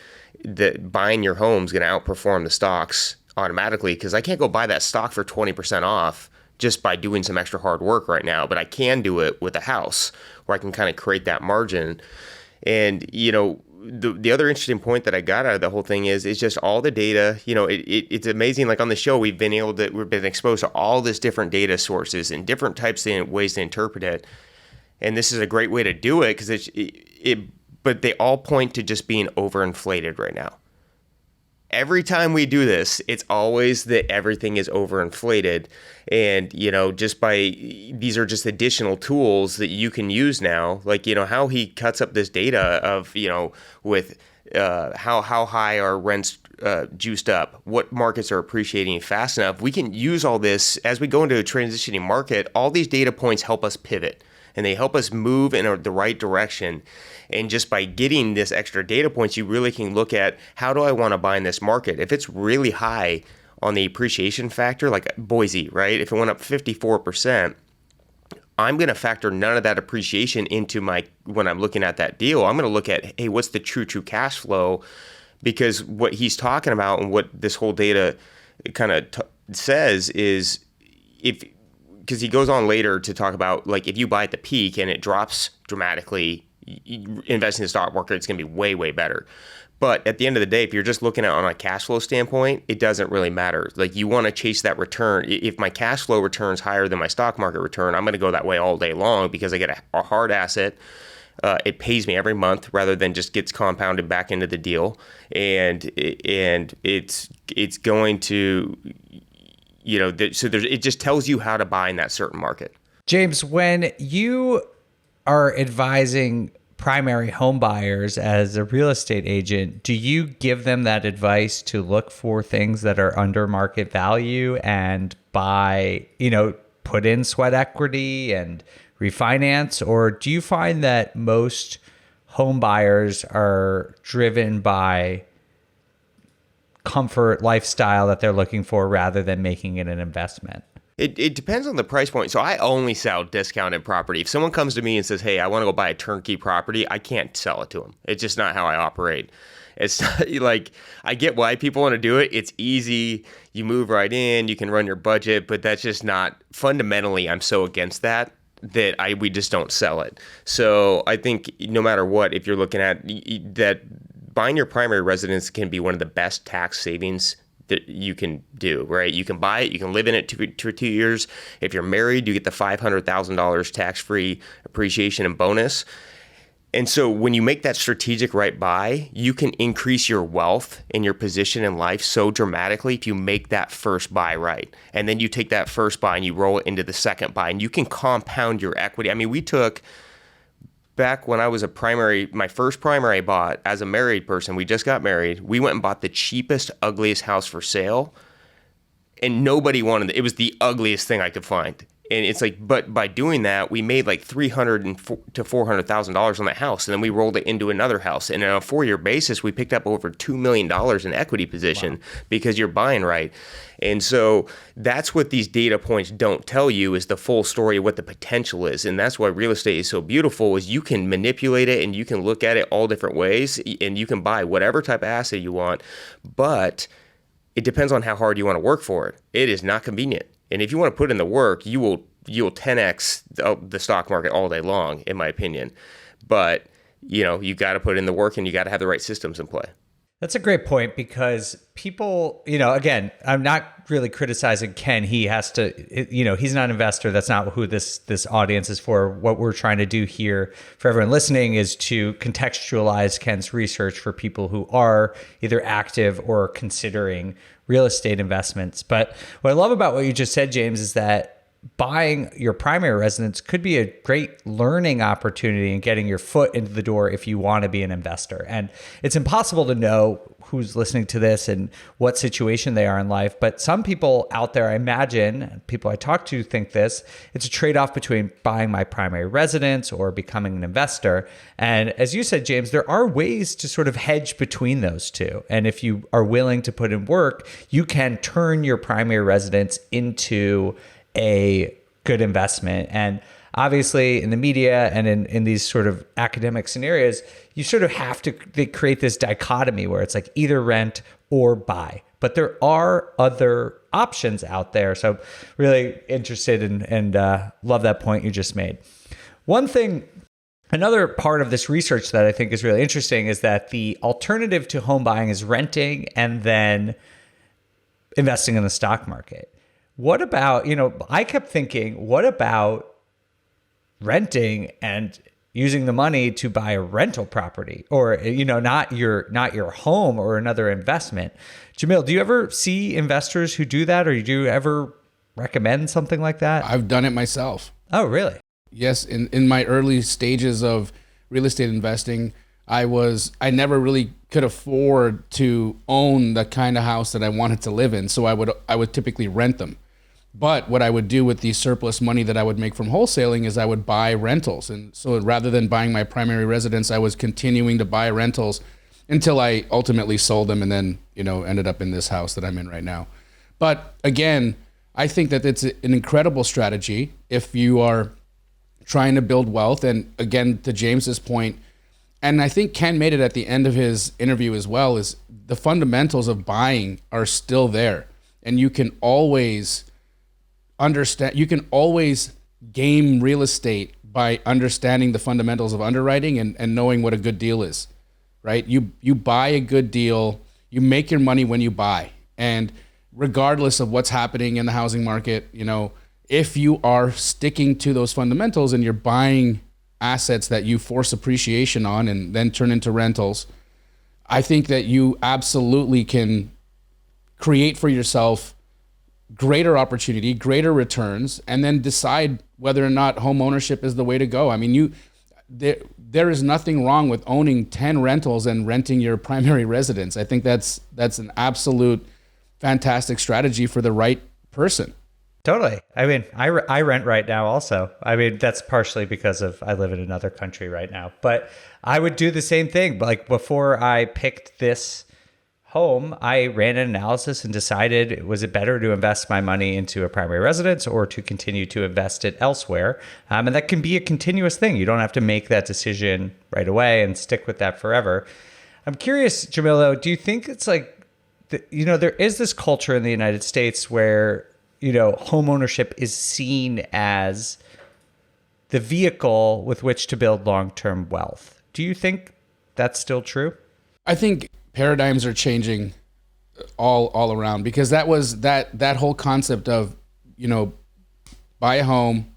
buying your home is going to outperform the stocks automatically, because I can't go buy that stock for 20% off just by doing some extra hard work right now, but I can do it with a house where I can kind of create that margin. And, you know, the other interesting point that I got out of the whole thing is just all the data. You know, it's amazing. Like on the show, we've been exposed to all this different data sources and different types of ways to interpret it. And this is a great way to do it because but they all point to just being overinflated right now. Every time we do this, it's always that everything is overinflated. And, you know, these are just additional tools that you can use now. Like, you know, how he cuts up this data of, you know, with how high are rents juiced up, what markets are appreciating fast enough. We can use all this as we go into a transitioning market. All these data points help us pivot and they help us move in the right direction. And just by getting this extra data points, you really can look at how do I want to buy in this market? If it's really high on the appreciation factor, like Boise, right? If it went up 54%, I'm going to factor none of that appreciation into when I'm looking at that deal. I'm going to look at, hey, what's the true cash flow? Because what he's talking about and what this whole data kind of says is because he goes on later to talk about, like, if you buy at the peak and it drops dramatically, investing in the stock market, it's going to be way, way better. But at the end of the day, if you're just looking at it on a cash flow standpoint, it doesn't really matter. Like, you want to chase that return. If my cash flow returns higher than my stock market return, I'm going to go that way all day long because I get a hard asset. It pays me every month rather than just gets compounded back into the deal. And it's going to, you know, it just tells you how to buy in that certain market. James, when you are advising primary home buyers as a real estate agent, do you give them that advice to look for things that are under market value and buy, you know, put in sweat equity and refinance? Or do you find that most home buyers are driven by comfort lifestyle that they're looking for rather than making it an investment? It depends on the price point. So I only sell discounted property. If someone comes to me and says, hey, I want to go buy a turnkey property, I can't sell it to them. It's just not how I operate. It's like, I get why people want to do it. It's easy. You move right in, you can run your budget, but that's just not, fundamentally, I'm so against that we just don't sell it. So I think no matter what, if you're looking at that, buying your primary residence can be one of the best tax savings that you can do, right? You can buy it, you can live in it for 2 years. If you're married, you get the $500,000 tax-free appreciation and bonus. And so when you make that strategic right buy, you can increase your wealth and your position in life so dramatically if you make that first buy right. And then you take that first buy and you roll it into the second buy, and you can compound your equity. I mean, we took, back when I was my first primary I bought as a married person, we just got married. We went and bought the cheapest, ugliest house for sale, and nobody wanted it. It was the ugliest thing I could find. And it's like, but by doing that, we made like $300,000 to $400,000 on that house, and then we rolled it into another house. And on a 4-year basis, we picked up over $2 million in equity position because you're buying right. And so that's what these data points don't tell you, is the full story of what the potential is. And that's why real estate is so beautiful, is you can manipulate it and you can look at it all different ways, and you can buy whatever type of asset you want, but it depends on how hard you want to work for it. It is not convenient. And if you want to put in the work, you will 10x the stock market all day long, in my opinion. But, you got to put in the work, and you got to have the right systems in play. That's a great point, because people, again, I'm not really criticizing Ken. He has to, he's not an investor. That's not who this audience is for. What we're trying to do here for everyone listening is to contextualize Ken's research for people who are either active or considering real estate investments. But what I love about what you just said, James, is that buying your primary residence could be a great learning opportunity and getting your foot into the door if you want to be an investor. And it's impossible to know who's listening to this and what situation they are in life. But some people out there, I imagine, people I talk to think this, it's a trade-off between buying my primary residence or becoming an investor. And as you said, James, there are ways to sort of hedge between those two. And if you are willing to put in work, you can turn your primary residence into a good investment. And obviously in the media and in these sort of academic scenarios, you sort of have to create this dichotomy where it's like either rent or buy. But there are other options out there. So really interested and love that point you just made. Another part of this research that I think is really interesting is that the alternative to home buying is renting and then investing in the stock market. What about, I kept thinking, what about renting and using the money to buy a rental property, or, not your home or another investment? Jamil, do you ever see investors who do that, or do you ever recommend something like that? I've done it myself. Oh, really? Yes. In my early stages of real estate investing, I never really could afford to own the kind of house that I wanted to live in. So I would typically rent them. But what I would do with the surplus money that I would make from wholesaling is I would buy rentals. And so rather than buying my primary residence, I was continuing to buy rentals until I ultimately sold them and then, ended up in this house that I'm in right now. But again, I think that it's an incredible strategy if you are trying to build wealth. And again, to James's point, and I think Ken made it at the end of his interview as well, is the fundamentals of buying are still there. And you can always game real estate by understanding the fundamentals of underwriting and knowing what a good deal is, right? You buy a good deal, you make your money when you buy. And regardless of what's happening in the housing market, if you are sticking to those fundamentals and you're buying assets that you force appreciation on and then turn into rentals, I think that you absolutely can create for yourself greater opportunity, greater returns, and then decide whether or not home ownership is the way to go. I mean, there is nothing wrong with owning 10 rentals and renting your primary residence. I think that's an absolute fantastic strategy for the right person. Totally. I mean, I rent right now also. I mean, that's partially because I live in another country right now, but I would do the same thing. Like before I picked this home, I ran an analysis and decided, was it better to invest my money into a primary residence or to continue to invest it elsewhere? And that can be a continuous thing. You don't have to make that decision right away and stick with that forever. I'm curious, Jamil, though, do you think it's like, there is this culture in the United States where, home ownership is seen as the vehicle with which to build long-term wealth. Do you think that's still true? I think paradigms are changing all around, because that was that whole concept of, buy a home,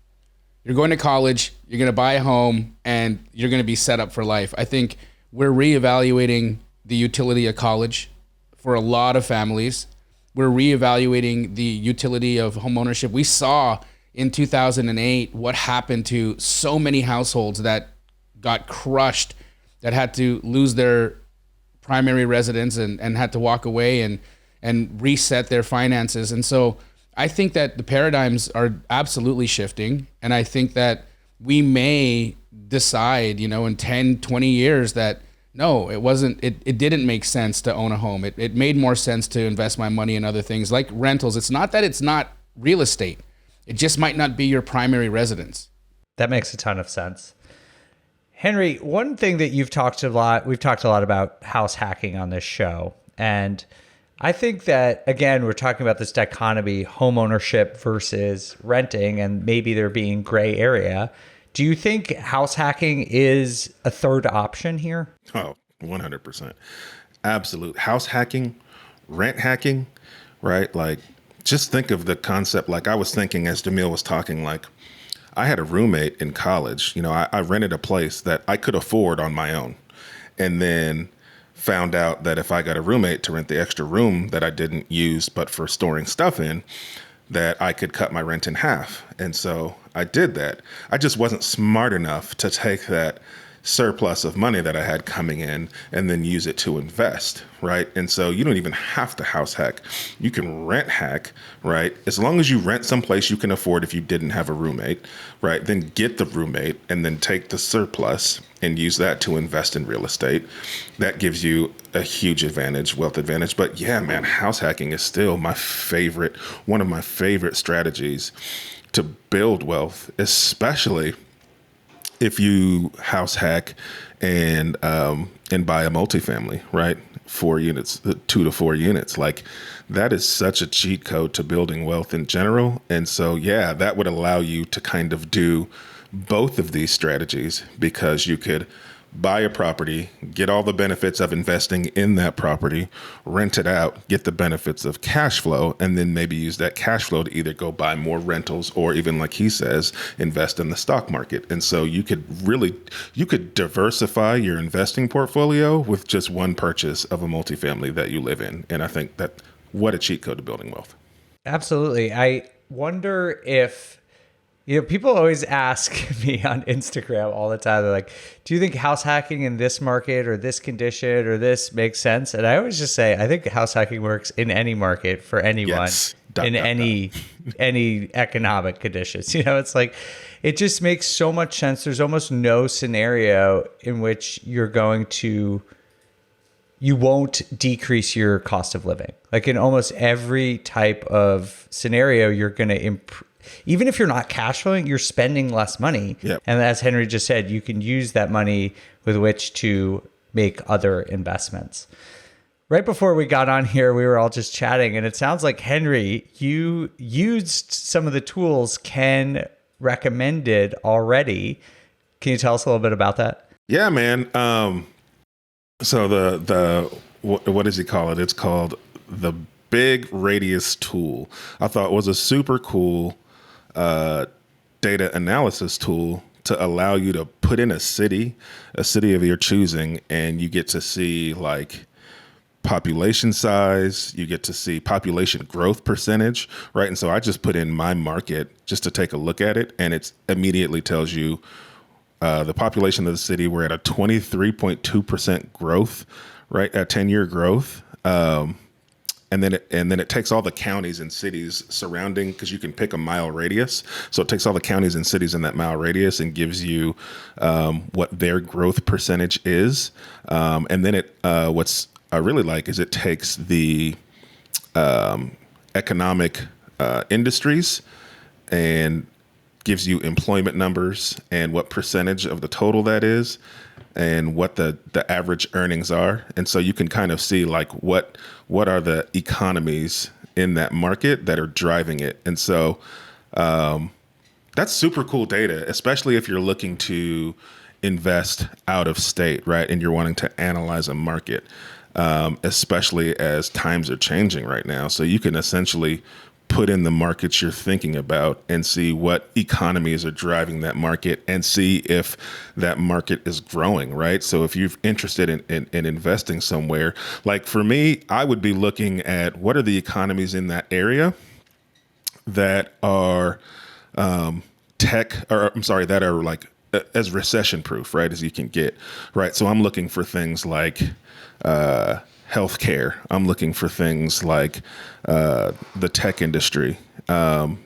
you're going to college, you're going to buy a home, and you're going to be set up for life. I think we're reevaluating the utility of college for a lot of families. We're reevaluating the utility of homeownership. We saw in 2008 what happened to so many households that got crushed, that had to lose their primary residence and had to walk away and reset their finances. And so I think that the paradigms are absolutely shifting. And I think that we may decide, in 10, 20 years that no, it didn't make sense to own a home. It made more sense to invest my money in other things like rentals. It's not that it's not real estate. It just might not be your primary residence. That makes a ton of sense. Henry, one thing that we've talked a lot about house hacking on this show. And I think that, again, we're talking about this dichotomy, home ownership versus renting, and maybe there being gray area. Do you think house hacking is a third option here? Oh, 100%. Absolute. House hacking, rent hacking, right? Like, just think of the concept. Like I was thinking as Jamil was talking, like I had a roommate in college. I rented a place that I could afford on my own, and then found out that if I got a roommate to rent the extra room that I didn't use but for storing stuff in, that I could cut my rent in half. And so I did that. I just wasn't smart enough to take that surplus of money that I had coming in and then use it to invest, right? And so you don't even have to house hack. You can rent hack, right? As long as you rent someplace you can afford if you didn't have a roommate, right? Then get the roommate and then take the surplus and use that to invest in real estate. That gives you a huge advantage, wealth advantage. But yeah, man, house hacking is still one of my favorite strategies to build wealth, especially if you house hack and buy a multifamily, right? 4 units, 2 to 4 units. Like that is such a cheat code to building wealth in general. And so, yeah, that would allow you to kind of do both of these strategies because you could buy a property, get all the benefits of investing in that property, rent it out, get the benefits of cash flow, and then maybe use that cash flow to either go buy more rentals or even, like he says, invest in the stock market. And so you could diversify your investing portfolio with just one purchase of a multifamily that you live in. And I think that what a cheat code to building wealth. Absolutely. I wonder if people always ask me on Instagram all the time. They're like, do you think house hacking in this market or this condition or this makes sense? And I always just say, I think house hacking works in any market for anyone, Yes. any economic conditions. It's like, it just makes so much sense. There's almost no scenario in which you won't decrease your cost of living. Like in almost every type of scenario, you're going to improve. Even if you're not cash flowing, you're spending less money. Yep. And as Henry just said, you can use that money with which to make other investments. Right before we got on here, we were all just chatting, and it sounds like, Henry, you used some of the tools Ken recommended already. Can you tell us a little bit about that? Yeah, man. So what does he call it? It's called the Big Radius tool. I thought it was a super cool data analysis tool to allow you to put in a city of your choosing, and you get to see like population size, you get to see population growth percentage, right? And so I just put in my market just to take a look at it, and it immediately tells you the population of the city. We're at a 23.2% growth, right? At 10-year growth. And then it takes all the counties and cities surrounding, because you can pick a mile radius. So it takes all the counties and cities in that mile radius and gives you what their growth percentage is. And then what's I really like is it takes the economic industries and gives you employment numbers and what percentage of the total that is and what the average earnings are. And so you can kind of see like what are the economies in that market that are driving it. And so that's super cool data, especially if you're looking to invest out of state, right? And you're wanting to analyze a market, especially as times are changing right now. So you can essentially put in the markets you're thinking about and see what economies are driving that market and see if that market is growing, right? So if you're interested in investing somewhere, like for me, I would be looking at what are the economies in that area that are that are like as recession proof, right, as you can get, right? So I'm looking for things like healthcare. I'm looking for things like the tech industry, and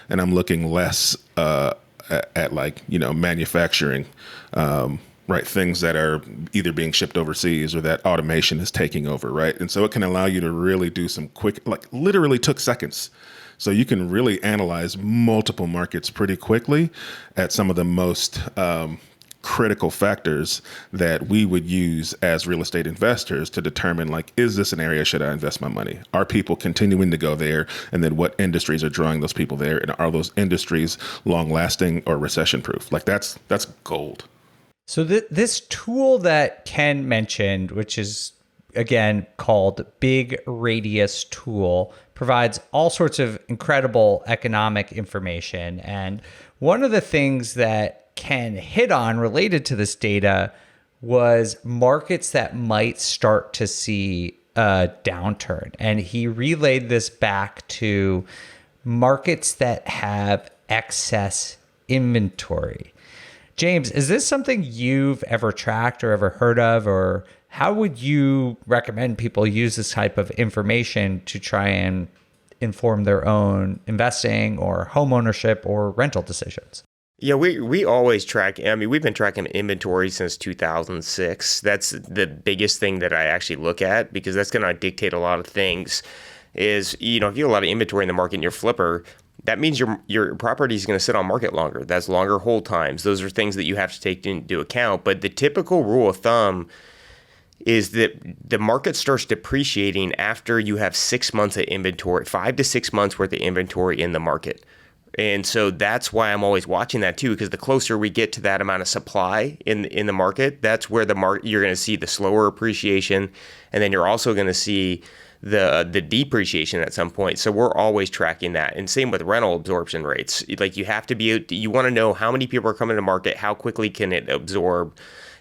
I'm looking less at like, manufacturing, right? Things that are either being shipped overseas or that automation is taking over, right? And so it can allow you to really do some quick, like literally took seconds. So you can really analyze multiple markets pretty quickly at some of the most critical factors that we would use as real estate investors to determine, like, is this an area, should I invest my money? Are people continuing to go there? And then what industries are drawing those people there? And are those industries long lasting or recession proof? Like that's gold. So this tool that Ken mentioned, which is again called Big Radius Tool, provides all sorts of incredible economic information. And one of the things that Ken hit on related to this data was markets that might start to see a downturn. And he relayed this back to markets that have excess inventory. James, is this something you've ever tracked or ever heard of, or how would you recommend people use this type of information to try and inform their own investing or home ownership or rental decisions? Yeah, we always track. I mean, we've been tracking inventory since 2006. That's the biggest thing that I actually look at, because that's going to dictate a lot of things. Is, if you have a lot of inventory in the market and you're a flipper, that means your property is going to sit on market longer. That's longer hold times. Those are things that you have to take into account. But the typical rule of thumb is that the market starts depreciating after you have 6 months of inventory, 5 to 6 months worth of inventory in the market. And so that's why I'm always watching that too, because the closer we get to that amount of supply in the market, that's where you're going to see the slower appreciation, and then you're also going to see the depreciation at some point. So we're always tracking that. And same with rental absorption rates. Like you want to know how many people are coming to market, how quickly can it absorb.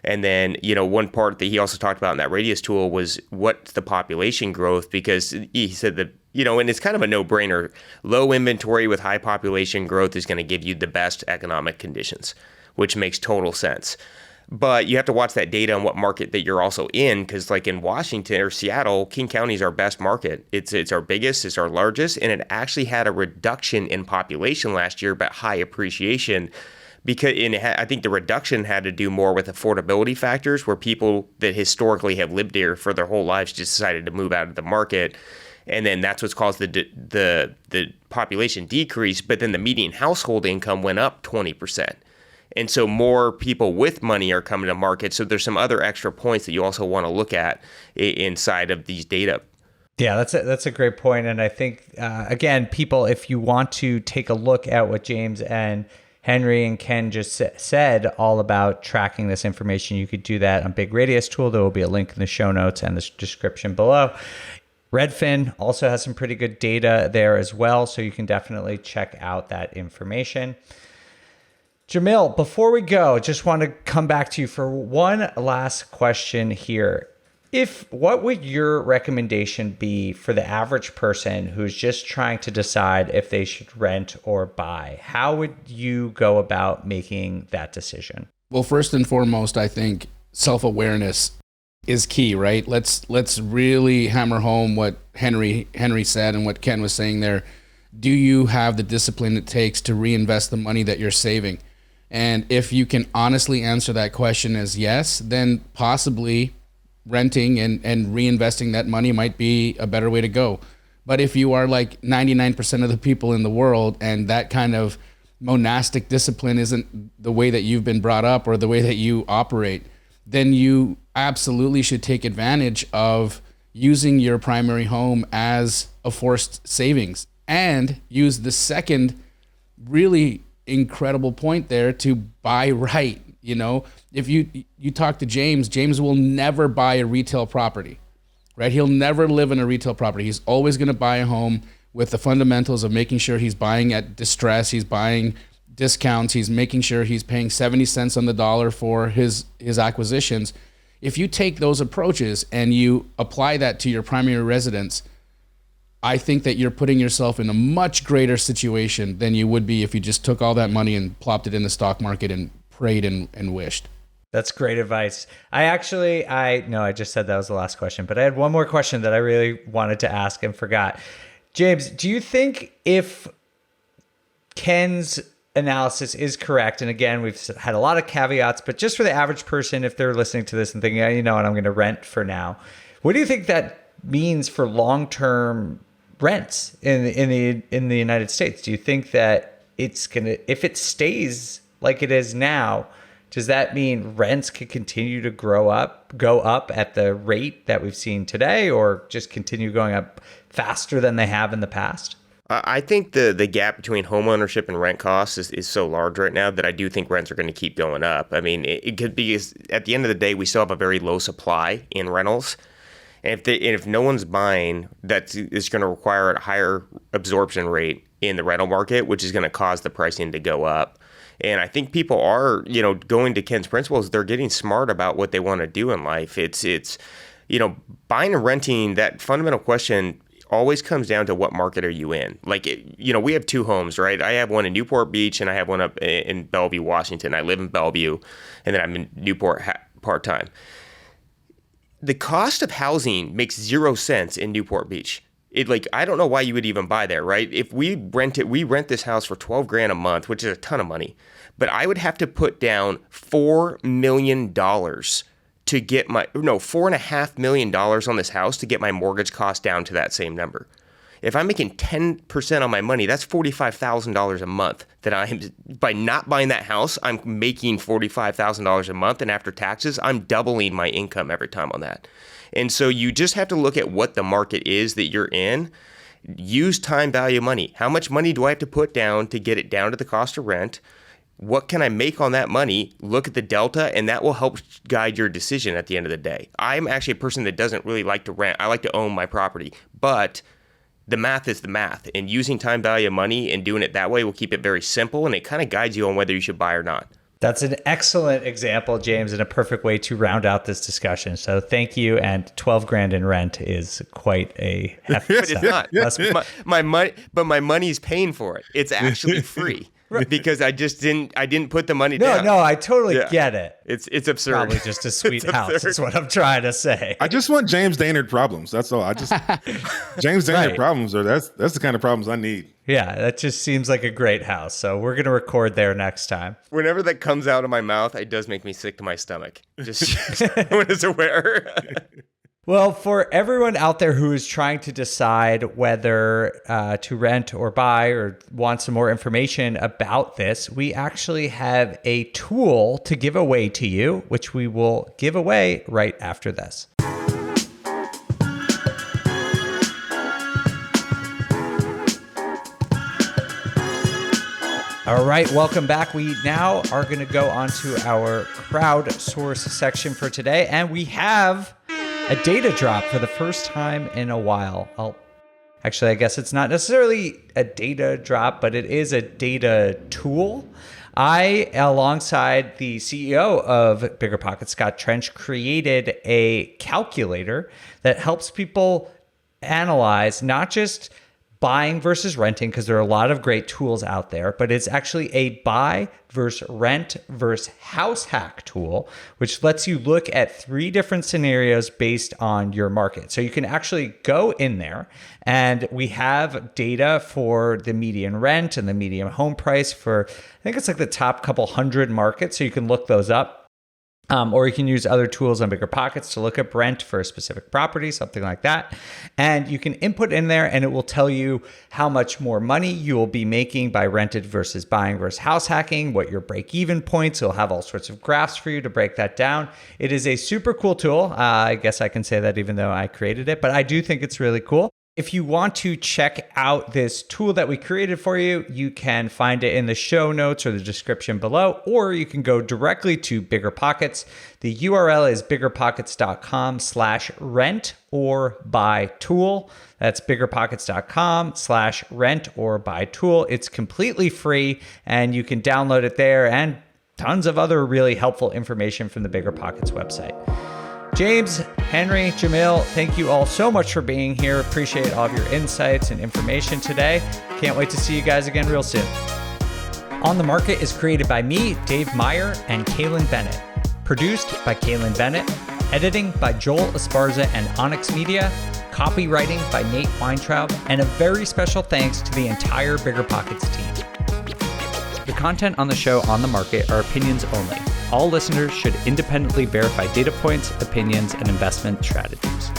And then, one part that he also talked about in that radius tool was what's the population growth, because he said that, and it's kind of a no-brainer. Low inventory with high population growth is going to give you the best economic conditions, which makes total sense. But you have to watch that data on what market that you're also in, because like in Washington or Seattle, King County is our best market. It's our biggest, it's our largest, and it actually had a reduction in population last year, but high appreciation. Because I think the reduction had to do more with affordability factors, where people that historically have lived here for their whole lives just decided to move out of the market. And then that's what's caused the population decrease. But then the median household income went up 20%. And so more people with money are coming to market. So there's some other extra points that you also want to look at inside of these data. Yeah, that's a great point. And I think, again, people, if you want to take a look at what James and Henry and Ken just said all about tracking this information, you could do that on Big Radius Tool. There will be a link in the show notes and the description below. Redfin also has some pretty good data there as well, so you can definitely check out that information. Jamil, before we go, just want to come back to you for one last question here. What would your recommendation be for the average person who's just trying to decide if they should rent or buy? How would you go about making that decision? Well, first and foremost, I think self-awareness is key, right? Let's really hammer home what Henry said and what Ken was saying there. Do you have the discipline it takes to reinvest the money that you're saving? And if you can honestly answer that question as yes, then possibly renting and reinvesting that money might be a better way to go. But if you are like 99% of the people in the world, and that kind of monastic discipline isn't the way that you've been brought up or the way that you operate, then you absolutely should take advantage of using your primary home as a forced savings, and use the second really incredible point there to buy right. If you talk to James will never buy a retail property, right? He'll never live in a retail property. He's always going to buy a home with the fundamentals of making sure he's buying at distress, he's buying discounts, he's making sure he's paying 70 cents on the dollar for his acquisitions. If you take those approaches and you apply that to your primary residence, I think that you're putting yourself in a much greater situation than you would be if you just took all that money and plopped it in the stock market and prayed and wished. That's great advice. I just said that was the last question, but I had one more question that I really wanted to ask and forgot. James, do you think if Ken's analysis is correct, and again, we've had a lot of caveats, but just for the average person, if they're listening to this and thinking, you know what, I'm going to rent for now, what do you think that means for long-term rents in the United States? Do you think that it's gonna, if it stays like it is now, does that mean rents could continue to go up at the rate that we've seen today, or just continue going up faster than they have in the past? I think the gap between home ownership and rent costs is so large right now that I do think rents are going to keep going up. I mean, it could be, at the end of the day, we still have a very low supply in rentals. And if no one's buying, that is going to require a higher absorption rate in the rental market, which is going to cause the pricing to go up. And I think people are, going to Ken's principles, they're getting smart about what they want to do in life. It's buying and renting, that fundamental question always comes down to what market are you in. Like, we have two homes, right? I have one in Newport Beach and I have one up in Bellevue, Washington. I live in Bellevue and then I'm in Newport part-time. The cost of housing makes 0 sense in Newport Beach. I don't know why you would even buy there, right? If we rent this house for $12,000 a month, which is a ton of money, but I would have to put down $4 million to get $4.5 million on this house to get my mortgage cost down to that same number. If I'm making 10% on my money, that's $45,000 a month by not buying that house, I'm making $45,000 a month. And after taxes, I'm doubling my income every time on that. And so you just have to look at what the market is that you're in. Use time value money. How much money do I have to put down to get it down to the cost of rent? What can I make on that money? Look at the delta, and that will help guide your decision at the end of the day. I'm actually a person that doesn't really like to rent. I like to own my property, but the math is the math, and using time value of money and doing it that way will keep it very simple, and it kind of guides you on whether you should buy or not. That's an excellent example, James, and a perfect way to round out this discussion. So thank you. And $12,000 in rent is quite a hefty But it's not. My money, but my money's paying for it. It's actually free. Right. Because I didn't put the money down. No, I totally get it. It's absurd. Probably just a sweet house is what I'm trying to say. I just want James Daynard problems. That's all. James Daynard problems that's the kind of problems I need. Yeah, that just seems like a great house. So we're going to record there next time. Whenever that comes out of my mouth, it does make me sick to my stomach. Just everyone is aware. Well, for everyone out there who is trying to decide whether to rent or buy or want some more information about this, we actually have a tool to give away to you, which we will give away right after this. All right, welcome back. We now are going to go on to our crowdsource section for today, and we have a data drop for the first time in a while. I guess it's not necessarily a data drop, but it is a data tool. I, alongside the CEO of BiggerPockets, Scott Trench, created a calculator that helps people analyze not just buying versus renting, because there are a lot of great tools out there, but it's actually a buy versus rent versus house hack tool, which lets you look at 3 different scenarios based on your market. So you can actually go in there, and we have data for the median rent and the median home price for, I think it's like the top couple hundred markets. So you can look those up. Or you can use other tools on BiggerPockets to look up rent for a specific property, something like that. And you can input in there and it will tell you how much more money you will be making by rented versus buying versus house hacking, what your break-even points. It'll have all sorts of graphs for you to break that down. It is a super cool tool. I guess I can say that even though I created it, but I do think it's really cool. If you want to check out this tool that we created for you, you can find it in the show notes or the description below, or you can go directly to BiggerPockets. The URL is biggerpockets.com/rent or buy tool. That's biggerpockets.com/rent or buy tool. It's completely free and you can download it there, and tons of other really helpful information from the BiggerPockets website. James, Henry, Jamil, thank you all so much for being here. Appreciate all of your insights and information today. Can't wait to see you guys again real soon. On the Market is created by me, Dave Meyer, and Kaylin Bennett. Produced by Kaylin Bennett. Editing by Joel Esparza and Onyx Media. Copywriting by Nate Weintraub. And a very special thanks to the entire BiggerPockets team. The content on the show On the Market are opinions only. All listeners should independently verify data points, opinions, and investment strategies.